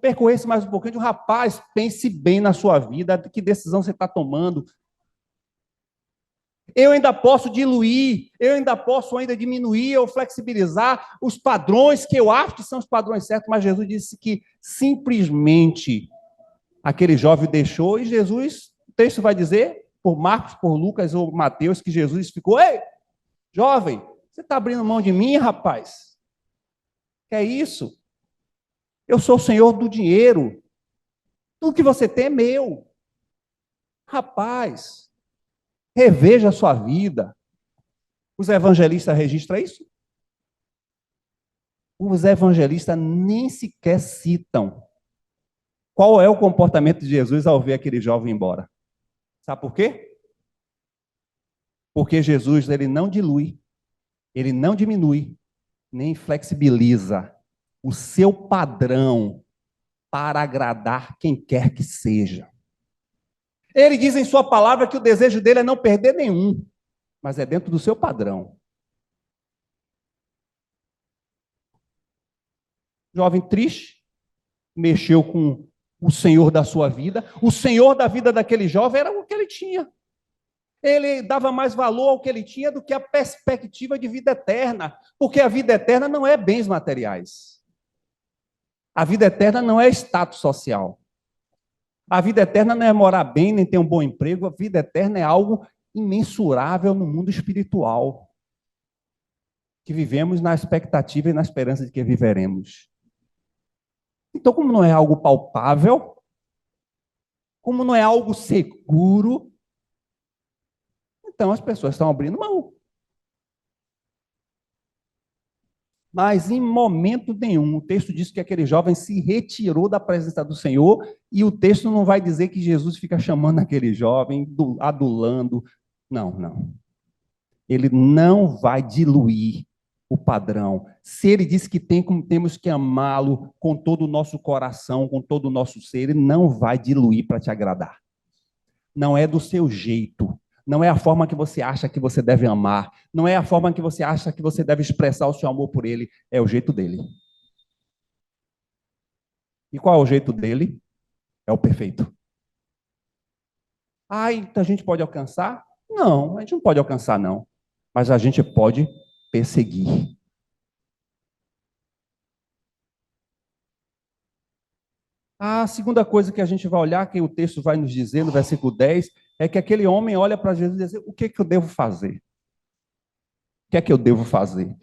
percorresse mais um pouquinho, rapaz, pense bem na sua vida, que decisão você está tomando. Eu ainda posso diluir, eu ainda posso ainda diminuir ou flexibilizar os padrões que eu acho que são os padrões certos, mas Jesus disse que simplesmente aquele jovem deixou, e Jesus, o texto vai dizer, por Marcos, por Lucas ou Mateus, que Jesus ficou: ei, jovem, você está abrindo mão de mim, rapaz? Que é isso? Eu sou o senhor do dinheiro. Tudo que você tem é meu. Rapaz, reveja a sua vida. Os evangelistas registram isso? Os evangelistas nem sequer citam qual é o comportamento de Jesus ao ver aquele jovem embora. Sabe por quê? Porque Jesus, ele não dilui, ele não diminui, nem flexibiliza o seu padrão para agradar quem quer que seja. Ele diz em sua palavra que o desejo dele é não perder nenhum, mas é dentro do seu padrão. Jovem triste, mexeu com o senhor da sua vida. O senhor da vida daquele jovem era o que ele tinha. Ele dava mais valor ao que ele tinha do que a perspectiva de vida eterna, porque a vida eterna não é bens materiais. A vida eterna não é status social. A vida eterna não é morar bem, nem ter um bom emprego. A vida eterna é algo imensurável no mundo espiritual, que vivemos na expectativa e na esperança de que viveremos. Então, como não é algo palpável, como não é algo seguro, então as pessoas estão abrindo mão. Mas em momento nenhum, o texto diz que aquele jovem se retirou da presença do Senhor, e o texto não vai dizer que Jesus fica chamando aquele jovem, adulando. Não, não. Ele não vai diluir o padrão. Se ele diz que temos que amá-lo com todo o nosso coração, com todo o nosso ser, ele não vai diluir para te agradar. Não é do seu jeito. Não é a forma que você acha que você deve amar. Não é a forma que você acha que você deve expressar o seu amor por ele. É o jeito dele. E qual é o jeito dele? É o perfeito. Ah, então a gente pode alcançar? Não, a gente não pode alcançar, não. Mas a gente pode perseguir. A segunda coisa que a gente vai olhar, que o texto vai nos dizer no versículo 10, é que aquele homem olha para Jesus e diz: o que é que eu devo fazer? O que é que eu devo fazer?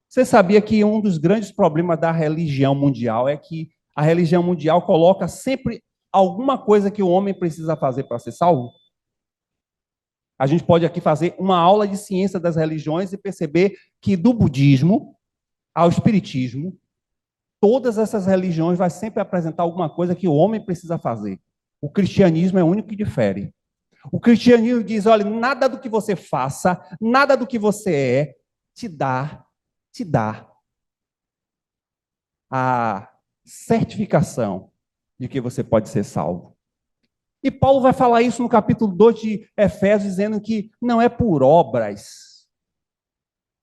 Você sabia que um dos grandes problemas da religião mundial é que a religião mundial coloca sempre alguma coisa que o homem precisa fazer para ser salvo? A gente pode aqui fazer uma aula de ciência das religiões e perceber que do budismo ao espiritismo, todas essas religiões vai sempre apresentar alguma coisa que o homem precisa fazer. O cristianismo é o único que difere. O cristianismo diz: olha, nada do que você faça, nada do que você é, te dá a certificação de que você pode ser salvo. E Paulo vai falar isso no capítulo 2 de Efésios, dizendo que não é por obras.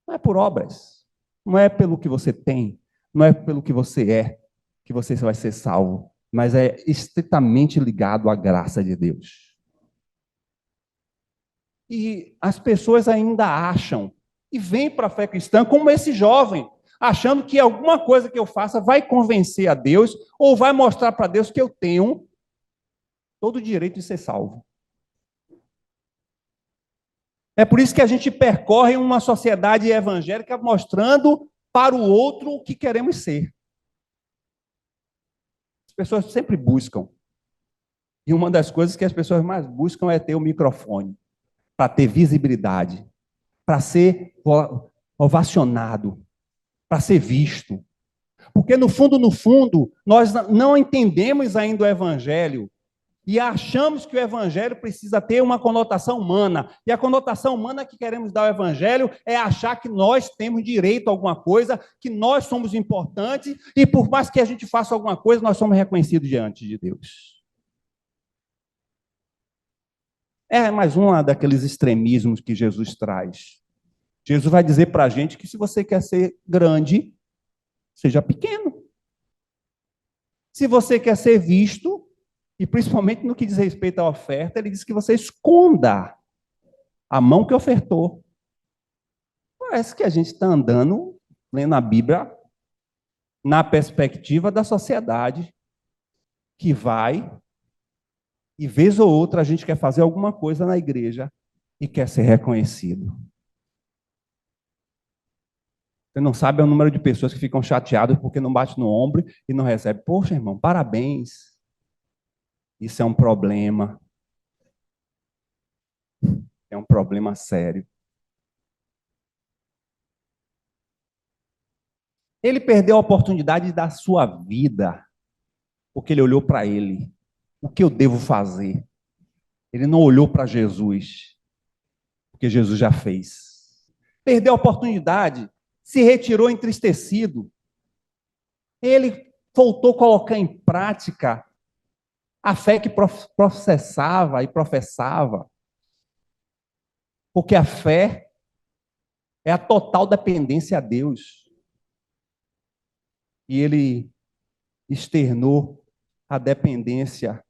Não é por obras. Não é pelo que você tem, não é pelo que você é, que você vai ser salvo, mas é estritamente ligado à graça de Deus. E as pessoas ainda acham, e vêm para a fé cristã como esse jovem, achando que alguma coisa que eu faça vai convencer a Deus, ou vai mostrar para Deus que eu tenho todo o direito de ser salvo. É por isso que a gente percorre uma sociedade evangélica mostrando para o outro o que queremos ser. As pessoas sempre buscam. E uma das coisas que as pessoas mais buscam é ter o microfone, para ter visibilidade, para ser ovacionado, para ser visto. Porque no fundo, nós não entendemos ainda o evangelho e achamos que o evangelho precisa ter uma conotação humana. E a conotação humana que queremos dar ao evangelho é achar que nós temos direito a alguma coisa, que nós somos importantes e por mais que a gente faça alguma coisa, nós somos reconhecidos diante de Deus. É mais um daqueles extremismos que Jesus traz. Jesus vai dizer para a gente que se você quer ser grande, seja pequeno. Se você quer ser visto, e principalmente no que diz respeito à oferta, ele diz que você esconda a mão que ofertou. Parece que a gente está andando, lendo a Bíblia, na perspectiva da sociedade, que vai, e vez ou outra a gente quer fazer alguma coisa na igreja e quer ser reconhecido. Você não sabe o número de pessoas que ficam chateadas porque não bate no ombro e não recebe. Poxa, irmão, parabéns. Isso é um problema. É um problema sério. Ele perdeu a oportunidade da sua vida, porque ele olhou para ele. O que eu devo fazer? Ele não olhou para Jesus, porque Jesus já fez. Perdeu a oportunidade, se retirou entristecido. Ele voltou a colocar em prática a fé que processava e professava. Porque a fé é a total dependência a Deus. E ele externou a dependência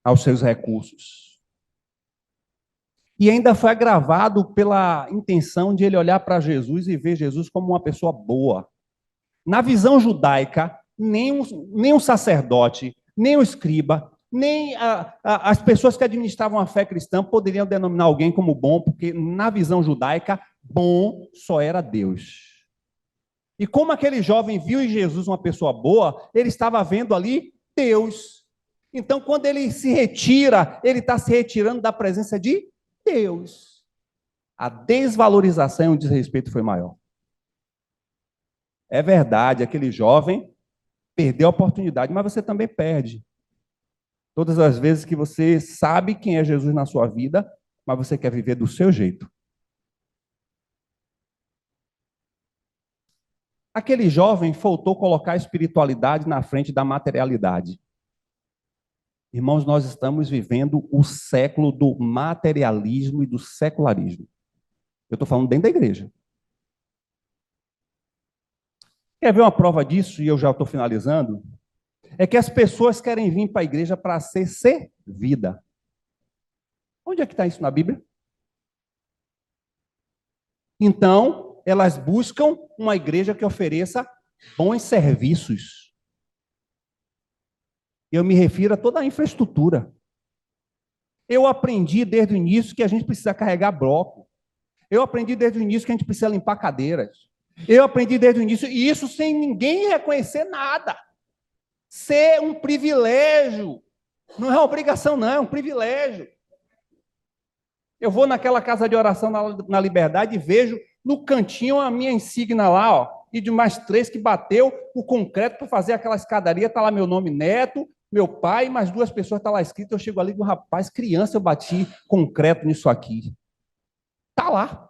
aos seus recursos. E ainda foi agravado pela intenção de ele olhar para Jesus e ver Jesus como uma pessoa boa. Na visão judaica, nem um sacerdote, nem o escriba, nem as pessoas que administravam a fé cristã poderiam denominar alguém como bom, porque na visão judaica, bom só era Deus. E como aquele jovem viu em Jesus uma pessoa boa, ele estava vendo ali Deus. Então, quando ele se retira, ele está se retirando da presença de Deus. A desvalorização e o desrespeito foi maior. É verdade, aquele jovem perdeu a oportunidade, mas você também perde. Todas as vezes que você sabe quem é Jesus na sua vida, mas você quer viver do seu jeito. Aquele jovem faltou colocar a espiritualidade na frente da materialidade. Irmãos, nós estamos vivendo o século do materialismo e do secularismo. Eu estou falando dentro da igreja. Quer ver uma prova disso, e eu já estou finalizando? É que as pessoas querem vir para a igreja para ser servida. Onde é que está isso na Bíblia? Então, elas buscam uma igreja que ofereça bons serviços. Eu me refiro a toda a infraestrutura. Eu aprendi desde o início que a gente precisa carregar bloco. Eu aprendi desde o início que a gente precisa limpar cadeiras. Eu aprendi desde o início, e isso sem ninguém reconhecer nada. Ser um privilégio. Não é uma obrigação, não, é um privilégio. Eu vou naquela casa de oração na Liberdade e vejo no cantinho a minha insígnia lá, ó, e de mais 3 que bateu o concreto para fazer aquela escadaria, está lá meu nome, Neto, meu pai, mais 2 pessoas, está lá escrito, eu chego ali com um rapaz, criança, eu bati concreto nisso aqui. Está lá.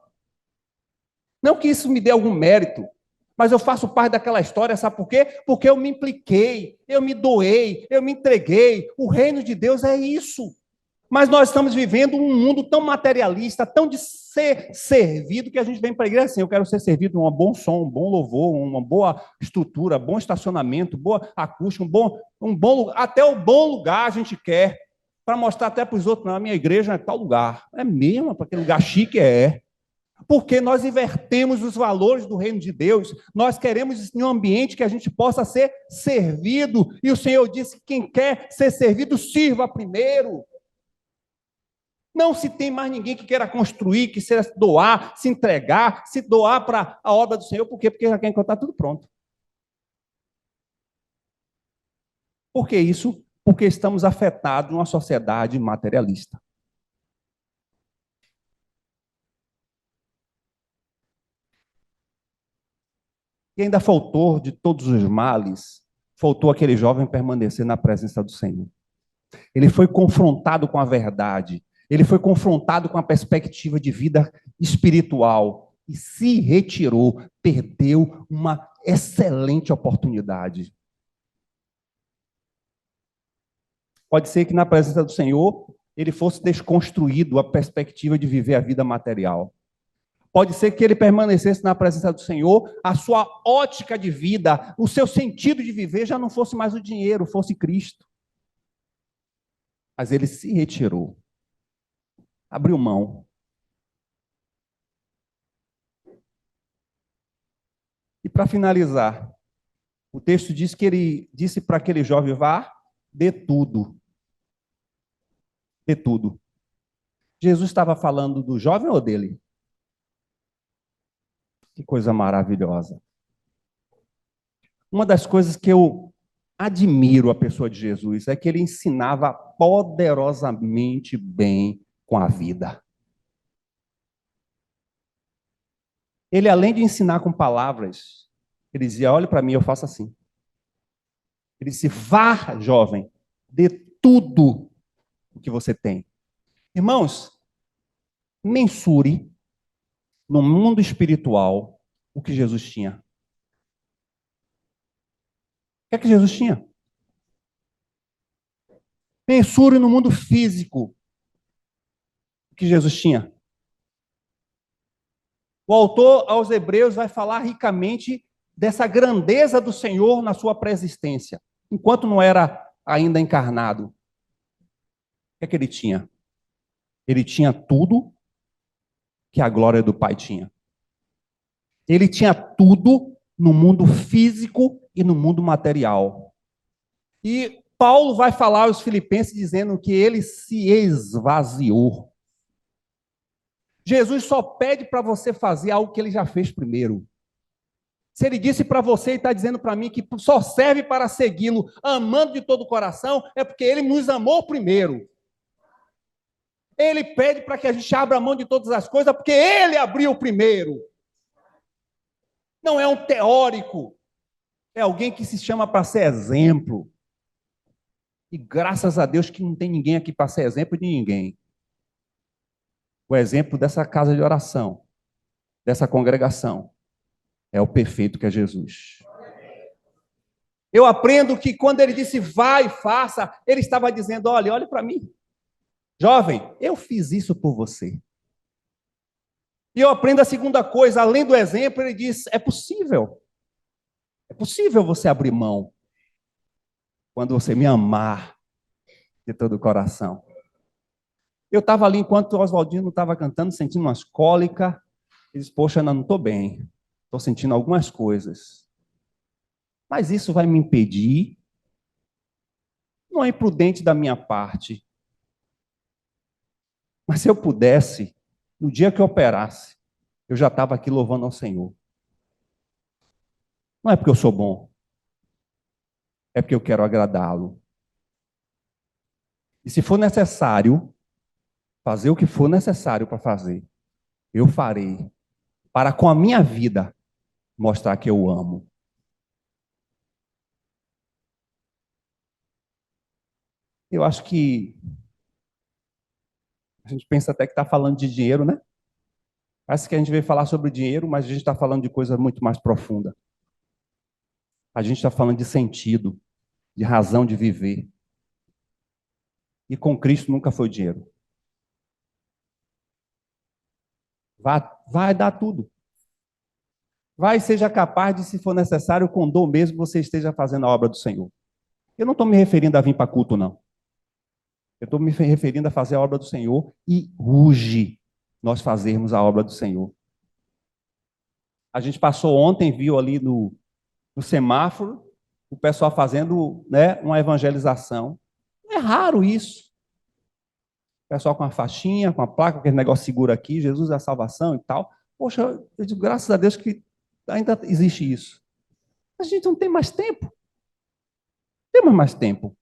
Não que isso me dê algum mérito, mas eu faço parte daquela história, sabe por quê? Porque eu me impliquei, eu me doei, eu me entreguei. O reino de Deus é isso. Mas nós estamos vivendo um mundo tão materialista, tão de ser servido, que a gente vem para a igreja assim, eu quero ser servido de um bom som, um bom louvor, uma boa estrutura, bom estacionamento, boa acústica, um bom até o bom lugar a gente quer, para mostrar até para os outros, não, a minha igreja é tal lugar. É mesmo, para aquele lugar chique é. Porque nós invertemos os valores do reino de Deus, nós queremos em um ambiente que a gente possa ser servido, e o Senhor disse que quem quer ser servido, sirva primeiro. Não se tem mais ninguém que queira construir, que queira se doar, se entregar, se doar para a obra do Senhor. Por quê? Porque já quer encontrar tudo pronto. Por que isso? Porque estamos afetados numa sociedade materialista. E ainda faltou, de todos os males, faltou aquele jovem permanecer na presença do Senhor. Ele foi confrontado com a verdade, ele foi confrontado com a perspectiva de vida espiritual e se retirou, perdeu uma excelente oportunidade. Pode ser que na presença do Senhor ele fosse desconstruído a perspectiva de viver a vida material. Pode ser que ele permanecesse na presença do Senhor, a sua ótica de vida, o seu sentido de viver já não fosse mais o dinheiro, fosse Cristo. Mas ele se retirou, abriu mão. E para finalizar, o texto diz que ele disse para aquele jovem: vá, dê tudo. Dê tudo. Jesus estava falando do jovem ou dele? Que coisa maravilhosa. Uma das coisas que eu admiro a pessoa de Jesus é que ele ensinava poderosamente bem com a vida. Ele, além de ensinar com palavras, ele dizia: olhe para mim, eu faço assim. Ele disse: vá, jovem, dê tudo o que você tem. Irmãos, mensure no mundo espiritual o que Jesus tinha. O que é que Jesus tinha? Mensure no mundo físico o que Jesus tinha. O autor aos Hebreus vai falar ricamente dessa grandeza do Senhor na sua preexistência, enquanto não era ainda encarnado. O que é que ele tinha? Ele tinha tudo que a glória do Pai tinha. Ele tinha tudo no mundo físico e no mundo material. E Paulo vai falar aos Filipenses dizendo que ele se esvaziou. Jesus só pede para você fazer algo que ele já fez primeiro. Se ele disse para você e está dizendo para mim que só serve para segui-lo amando de todo o coração, é porque ele nos amou primeiro. Ele pede para que a gente abra mão de todas as coisas, porque ele abriu primeiro. Não é um teórico, é alguém que se chama para ser exemplo. E graças a Deus que não tem ninguém aqui para ser exemplo de ninguém. O exemplo dessa casa de oração, dessa congregação, é o perfeito que é Jesus. Eu aprendo que quando ele disse vai, faça, ele estava dizendo, olhe para mim. Jovem, eu fiz isso por você. E eu aprendo a segunda coisa, além do exemplo, ele diz, é possível. É possível você abrir mão quando você me amar de todo o coração. Eu estava ali enquanto o Oswaldino estava cantando, sentindo umas cólicas. Ele disse, poxa, não estou bem. Estou sentindo algumas coisas. Mas isso vai me impedir? Não é imprudente da minha parte. Mas se eu pudesse, no dia que eu operasse, eu já estava aqui louvando ao Senhor. Não é porque eu sou bom. É porque eu quero agradá-lo. E se for necessário, fazer o que for necessário para fazer, eu farei. Para com a minha vida, mostrar que eu amo. Eu acho que a gente pensa até que está falando de dinheiro, né? Parece que a gente veio falar sobre dinheiro, mas a gente está falando de coisa muito mais profunda. A gente está falando de sentido, de razão de viver. E com Cristo nunca foi dinheiro. Vai dar tudo. Vai, seja capaz de, se for necessário, com dor mesmo, você esteja fazendo a obra do Senhor. Eu não estou me referindo a vir para culto, não. Eu estou me referindo a fazer a obra do Senhor e urge nós fazermos a obra do Senhor. A gente passou ontem, viu ali no semáforo, o pessoal fazendo, né, uma evangelização. É raro isso. O pessoal com a faixinha, com a placa, aquele negócio segura aqui, Jesus é a salvação e tal. Poxa, eu digo, graças a Deus que ainda existe isso. A gente não tem mais tempo. Temos mais tempo.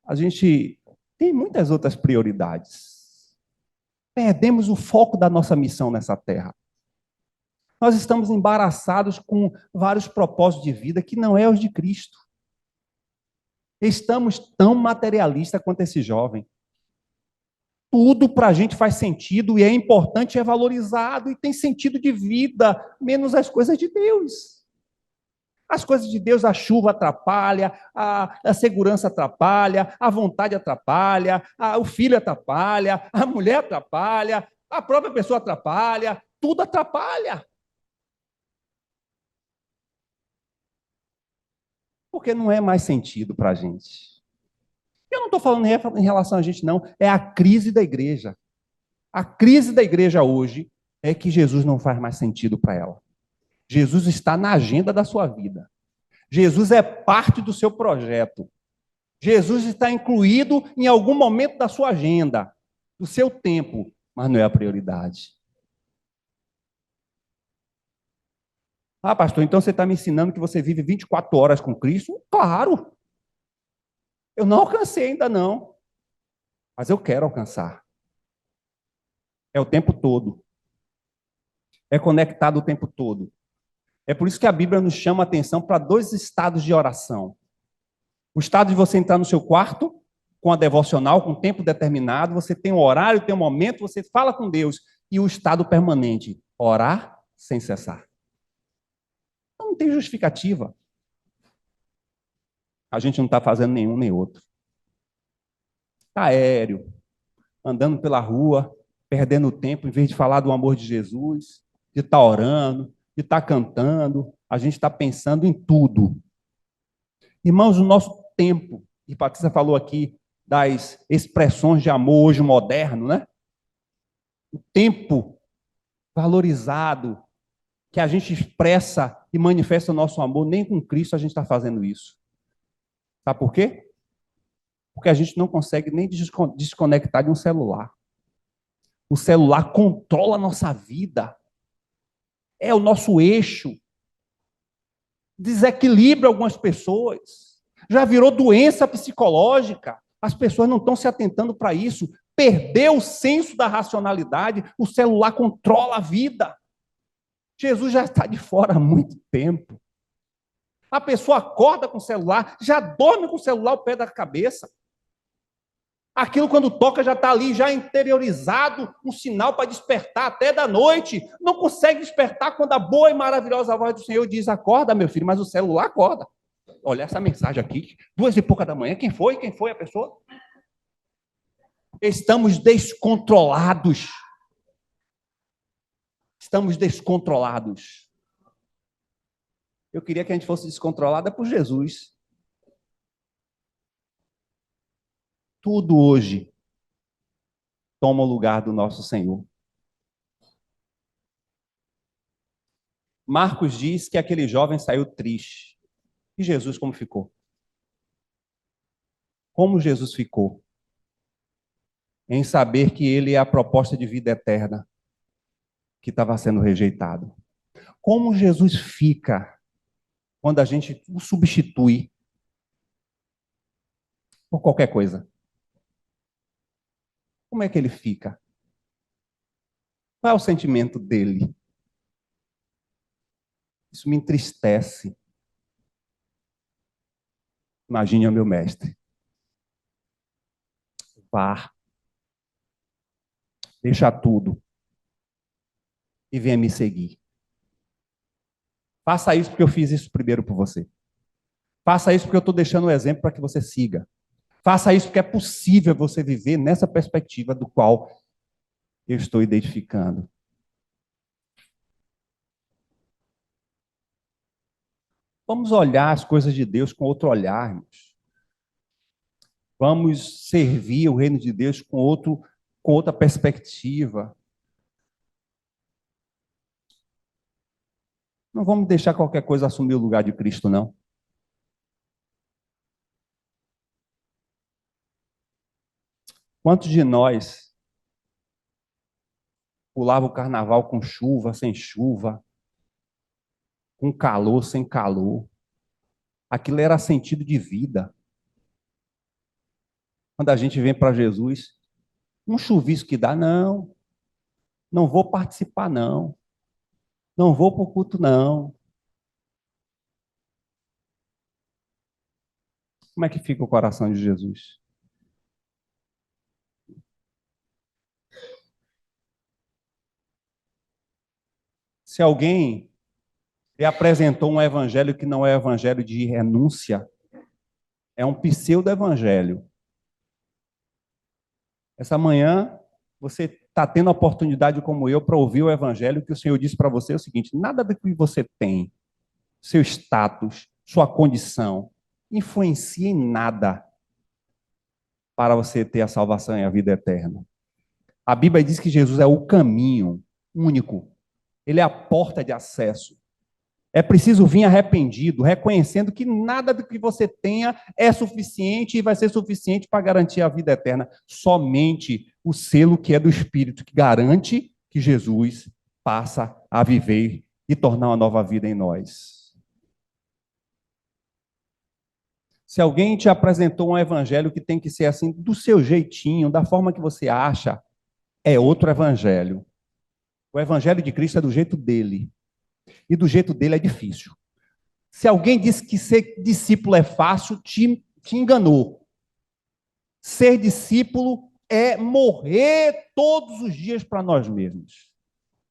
A gente tem muitas outras prioridades. Perdemos o foco da nossa missão nessa terra. Nós estamos embaraçados com vários propósitos de vida que não é os de Cristo. Estamos tão materialistas quanto esse jovem. Tudo para a gente faz sentido e é importante, é valorizado e tem sentido de vida, menos as coisas de Deus. As coisas de Deus, a chuva atrapalha, a segurança atrapalha, a vontade atrapalha, o filho atrapalha, a mulher atrapalha, a própria pessoa atrapalha, tudo atrapalha. Porque não é mais sentido para a gente. Eu não estou falando em relação a gente, não. É a crise da igreja. A crise da igreja hoje é que Jesus não faz mais sentido para ela. Jesus está na agenda da sua vida. Jesus é parte do seu projeto. Jesus está incluído em algum momento da sua agenda, do seu tempo, mas não é a prioridade. Ah, pastor, então você está me ensinando que você vive 24 horas com Cristo? Claro! Eu não alcancei ainda não, mas eu quero alcançar. É o tempo todo. É conectado o tempo todo. É por isso que a Bíblia nos chama a atenção para 2 estados de oração. O estado de você entrar no seu quarto, com a devocional, com tempo determinado, você tem um horário, tem um momento, você fala com Deus. E o estado permanente, orar sem cessar. Não tem justificativa. A gente não está fazendo nenhum nem outro. Está aéreo, andando pela rua, perdendo tempo, em vez de falar do amor de Jesus, de estar orando, de estar cantando, a gente está pensando em tudo. Irmãos, o nosso tempo, e Patrícia falou aqui das expressões de amor hoje moderno, né? O tempo valorizado, que a gente expressa e manifesta o nosso amor, nem com Cristo a gente está fazendo isso. Sabe por quê? Porque a gente não consegue nem desconectar de um celular. O celular controla a nossa vida. é o nosso eixo. Desequilibra algumas pessoas. Já virou doença psicológica. As pessoas não estão se atentando para isso. Perdeu o senso da racionalidade. O celular controla a vida. Jesus já está de fora há muito tempo. A pessoa acorda com o celular, já dorme com o celular ao pé da cabeça. Aquilo, quando toca, já está ali, já interiorizado, um sinal para despertar até da noite. Não consegue despertar quando a boa e maravilhosa voz do Senhor diz: acorda, meu filho, mas o celular acorda. Olha essa mensagem aqui, 2h pouca da manhã. Quem foi? Quem foi a pessoa? Estamos descontrolados. Estamos descontrolados. Eu queria que a gente fosse descontrolada por Jesus. Tudo hoje toma o lugar do nosso Senhor. Marcos diz que aquele jovem saiu triste. E Jesus como ficou? Como Jesus ficou? Em saber que ele é a proposta de vida eterna que estava sendo rejeitado. Como Jesus fica quando a gente o substitui por qualquer coisa? Como é que ele fica? Qual é o sentimento dele? Isso me entristece. Imagine o meu mestre. Vá. Deixa tudo. E venha me seguir. Faça isso porque eu fiz isso primeiro por você. Faça isso porque eu estou deixando o exemplo para que você siga. Faça isso porque é possível você viver nessa perspectiva do qual eu estou identificando. Vamos olhar as coisas de Deus com outro olhar, irmãos. Vamos servir o reino de Deus com outra perspectiva. Não vamos deixar qualquer coisa assumir o lugar de Cristo, não. Quantos de nós pulava o carnaval com chuva, sem chuva, com calor, sem calor? Aquilo era sentido de vida. Quando a gente vem para Jesus, um chuvisco que dá, não. Não vou participar, não. Não vou para o culto, não. Como é que fica o coração de Jesus? Se alguém lhe apresentou um evangelho que não é evangelho de renúncia, é um pseudo-evangelho. Essa manhã, você está tendo a oportunidade, como eu, para ouvir o evangelho que o Senhor disse para você é o seguinte: nada do que você tem, seu status, sua condição, influencia em nada para você ter a salvação e a vida eterna. A Bíblia diz que Jesus é o caminho único. Ele é a porta de acesso. É preciso vir arrependido, reconhecendo que nada do que você tenha é suficiente e vai ser suficiente para garantir a vida eterna. Somente o selo que é do Espírito, que garante que Jesus passa a viver e tornar uma nova vida em nós. Se alguém te apresentou um evangelho que tem que ser assim, do seu jeitinho, da forma que você acha, é outro evangelho. O evangelho de Cristo é do jeito dele. E do jeito dele é difícil. Se alguém disse que ser discípulo é fácil, te enganou. Ser discípulo é morrer todos os dias para nós mesmos.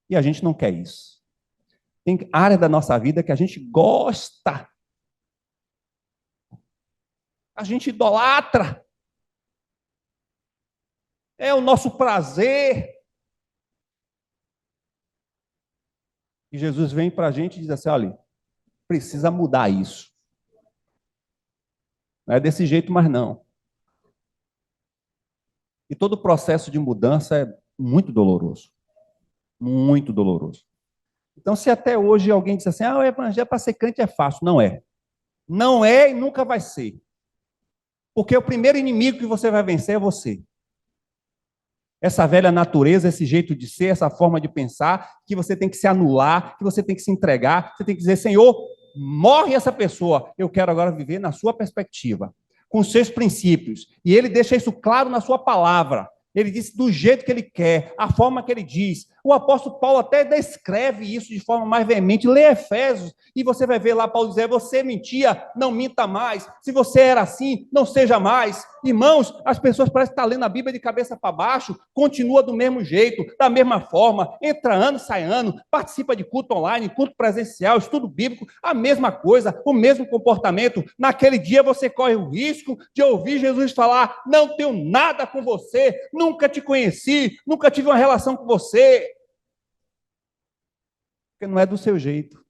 E a gente não quer isso. Tem área da nossa vida que a gente gosta. A gente idolatra. É o nosso prazer. E Jesus vem para a gente e diz assim: olha, precisa mudar isso. Não é desse jeito mais não. E todo o processo de mudança é muito doloroso. Muito doloroso. Então, se até hoje alguém diz assim: o evangelho para ser crente é fácil. Não é. Não é e nunca vai ser. Porque o primeiro inimigo que você vai vencer é você. essa velha natureza, esse jeito de ser, essa forma de pensar, que você tem que se anular, que você tem que se entregar, você tem que dizer, Senhor, morre essa pessoa, eu quero agora viver na sua perspectiva, com os seus princípios. E ele deixa isso claro na sua palavra. Ele disse do jeito que ele quer, a forma que ele diz. O apóstolo Paulo até descreve isso de forma mais veemente. Lê Efésios e você vai ver lá Paulo dizer, você mentia, não minta mais. Se você era assim, não seja mais. Irmãos, as pessoas parecem estar lendo a Bíblia de cabeça para baixo, continua do mesmo jeito, da mesma forma, entra ano, sai ano, participa de culto online, culto presencial, estudo bíblico, a mesma coisa, o mesmo comportamento. Naquele dia você corre o risco de ouvir Jesus falar, não tenho nada com você, nunca te conheci, nunca tive uma relação com você. Porque não é do seu jeito.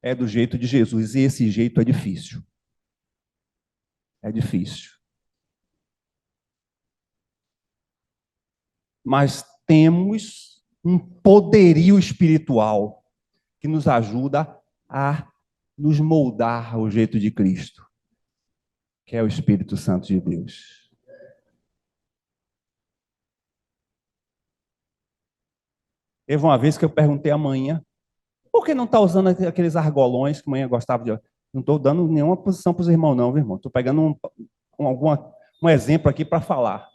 É do jeito de Jesus, e esse jeito é difícil. É difícil. Mas temos um poderio espiritual que nos ajuda a nos moldar ao jeito de Cristo, que é o Espírito Santo de Deus. Teve uma vez que eu perguntei à manhã, por que não está usando aqueles argolões que a manhã gostava de... Não estou dando nenhuma posição para os irmãos, não, viu, irmão? Estou pegando um exemplo aqui para falar.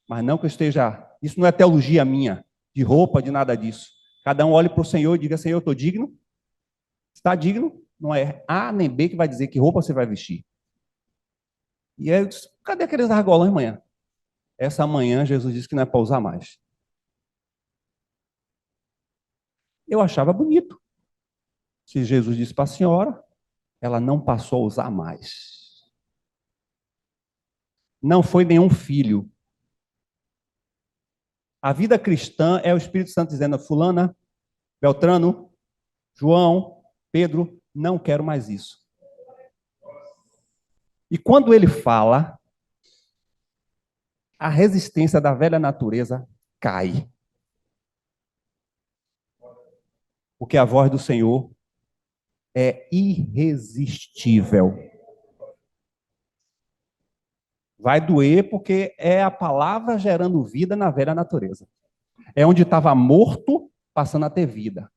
Mas não que eu esteja... Isso não é teologia minha, de roupa, de nada disso. Cada um olhe para o Senhor e diga, Senhor, eu estou digno? Está digno? Não é A nem B que vai dizer que roupa você vai vestir. E aí eu disse, cadê aqueles argolões amanhã? Essa manhã Jesus disse que não é para usar mais. Eu achava bonito. Se Jesus disse para a senhora, ela não passou a usar mais. Não foi nenhum filho. A vida cristã é o Espírito Santo dizendo, fulana, Beltrano, João, Pedro, não quero mais isso. E quando ele fala, a resistência da velha natureza cai. Porque a voz do Senhor é irresistível. Vai doer porque é a palavra gerando vida na velha natureza. É onde estava morto, passando a ter vida.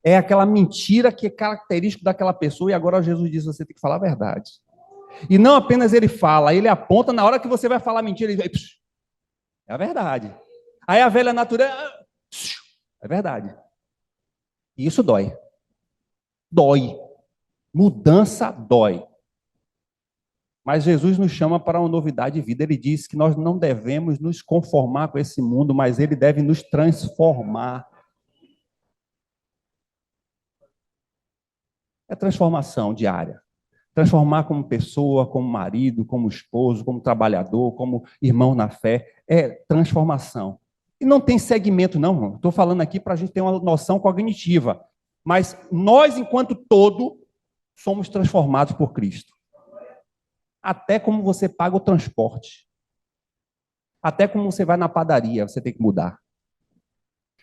É aquela mentira que é característico daquela pessoa e agora Jesus diz, você tem que falar a verdade. E não apenas ele fala, ele aponta, na hora que você vai falar mentira, ele vai, é a verdade. Aí a velha natureza, é verdade. E isso dói. Dói. Mudança dói. Mas Jesus nos chama para uma novidade de vida. Ele diz que nós não devemos nos conformar com esse mundo, mas ele deve nos transformar. É transformação diária. Transformar como pessoa, como marido, como esposo, como trabalhador, como irmão na fé. É transformação. E não tem segmento, não. Estou falando aqui para a gente ter uma noção cognitiva. Mas nós, enquanto todo, somos transformados por Cristo. Até como você paga o transporte. Até como você vai na padaria, você tem que mudar.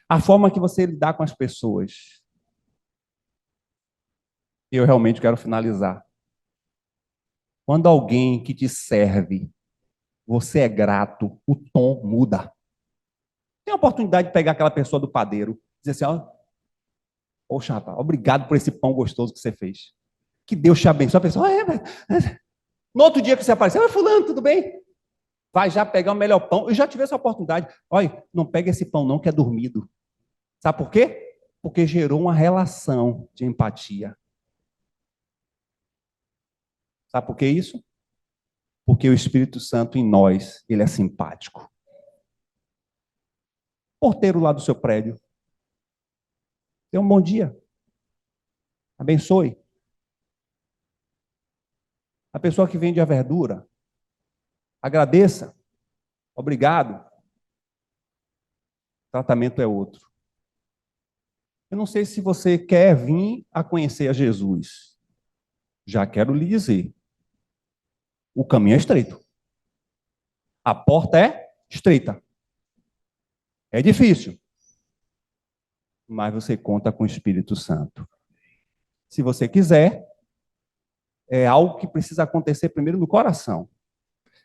A forma que você lidar com as pessoas. Eu realmente quero finalizar. Quando alguém que te serve, você é grato, o tom muda. Tem a oportunidade de pegar aquela pessoa do padeiro, dizer assim, ó, poxa, rapaz, obrigado por esse pão gostoso que você fez. Que Deus te abençoe. A pessoa, no outro dia que você aparecer, fulano, tudo bem? Vai já pegar o melhor pão. Eu já tive essa oportunidade. Olha, não pega esse pão não, que é dormido. Sabe por quê? Porque gerou uma relação de empatia. Sabe por que isso? Porque o Espírito Santo em nós, ele é simpático. Porteiro lá do seu prédio. Tenha um bom dia. Abençoe. A pessoa que vende a verdura, agradeça. Obrigado. O tratamento é outro. Eu não sei se você quer vir a conhecer a Jesus. Já quero lhe dizer. O caminho é estreito. A porta é estreita. É difícil. Mas você conta com o Espírito Santo. Se você quiser, é algo que precisa acontecer primeiro no coração.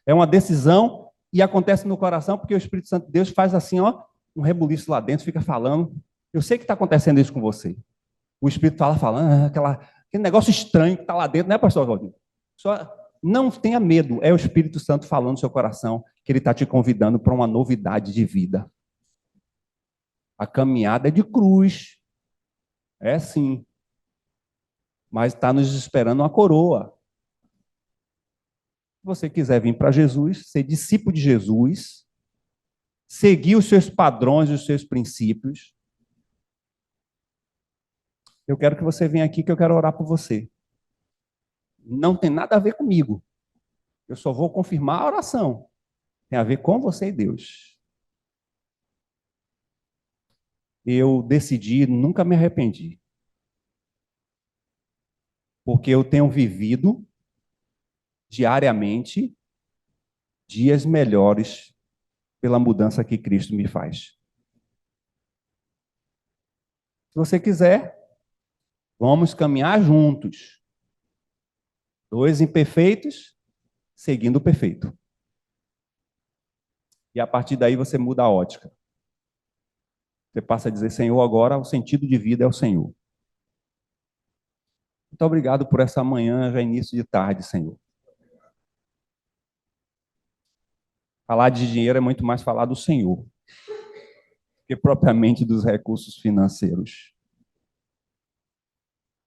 É uma decisão E acontece no coração porque o Espírito Santo de Deus faz assim, ó, um rebuliço lá dentro, fica falando. Eu sei que está acontecendo isso com você. O Espírito fala falando, aquele negócio estranho que está lá dentro, né, pastor Claudinho? Só não tenha medo, é o Espírito Santo falando no seu coração que ele está te convidando para uma novidade de vida. A caminhada é de cruz, é sim, mas está nos esperando uma coroa. Se você quiser vir para Jesus, ser discípulo de Jesus, seguir os seus padrões, os seus princípios, eu quero que você venha aqui que eu quero orar por você. Não tem nada a ver comigo. Eu só vou confirmar a oração. Tem a ver com você e Deus. Eu decidi, nunca me arrependi. Porque eu tenho vivido diariamente dias melhores pela mudança que Cristo me faz. Se você quiser, vamos caminhar juntos. Dois imperfeitos, seguindo o perfeito. E a partir daí você muda a ótica. Você passa a dizer, Senhor, agora o sentido de vida é o Senhor. Muito obrigado por essa manhã, já início de tarde, Senhor. Falar de dinheiro é muito mais falar do Senhor, que propriamente dos recursos financeiros.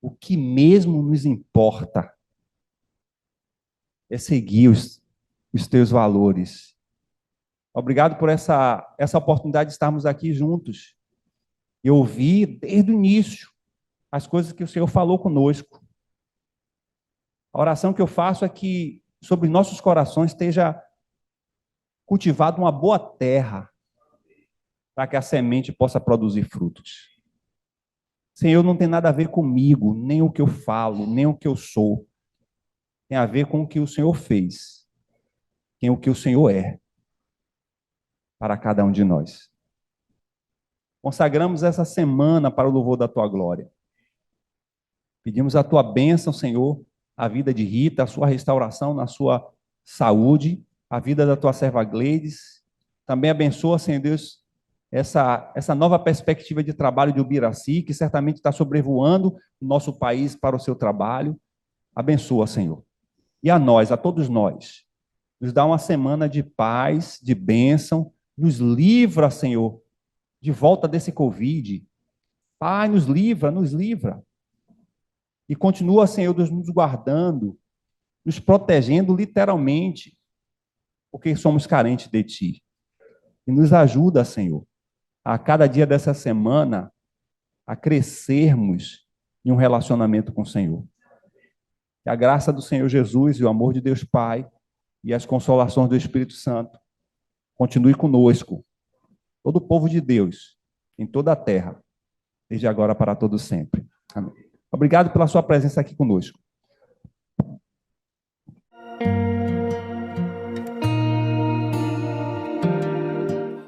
O que mesmo nos importa é seguir os teus valores. Obrigado por essa oportunidade de estarmos aqui juntos. Eu ouvi desde o início as coisas que o Senhor falou conosco. A oração que eu faço é que sobre nossos corações esteja cultivada uma boa terra, para que a semente possa produzir frutos. Senhor, não tem nada a ver comigo, nem o que eu falo, nem o que eu sou. Tem a ver com o que o Senhor fez, com o que o Senhor é, para cada um de nós. Consagramos essa semana para o louvor da Tua glória. Pedimos a Tua bênção, Senhor, a vida de Rita, a sua restauração na sua saúde, a vida da Tua serva Gleides. Também abençoa, Senhor Deus, essa nova perspectiva de trabalho de Ubiraci, que certamente está sobrevoando o nosso país para o seu trabalho. Abençoa, Senhor. E a nós, a todos nós, nos dá uma semana de paz, de bênção, nos livra, Senhor, de volta desse Covid. Pai, nos livra, nos livra. E continua, Senhor, nos guardando, nos protegendo literalmente, porque somos carentes de Ti. E nos ajuda, Senhor, a cada dia dessa semana, a crescermos em um relacionamento com o Senhor. Que a graça do Senhor Jesus e o amor de Deus Pai e as consolações do Espírito Santo continue conosco, todo o povo de Deus, em toda a terra, desde agora para todo sempre. Amém. Obrigado pela sua presença aqui conosco.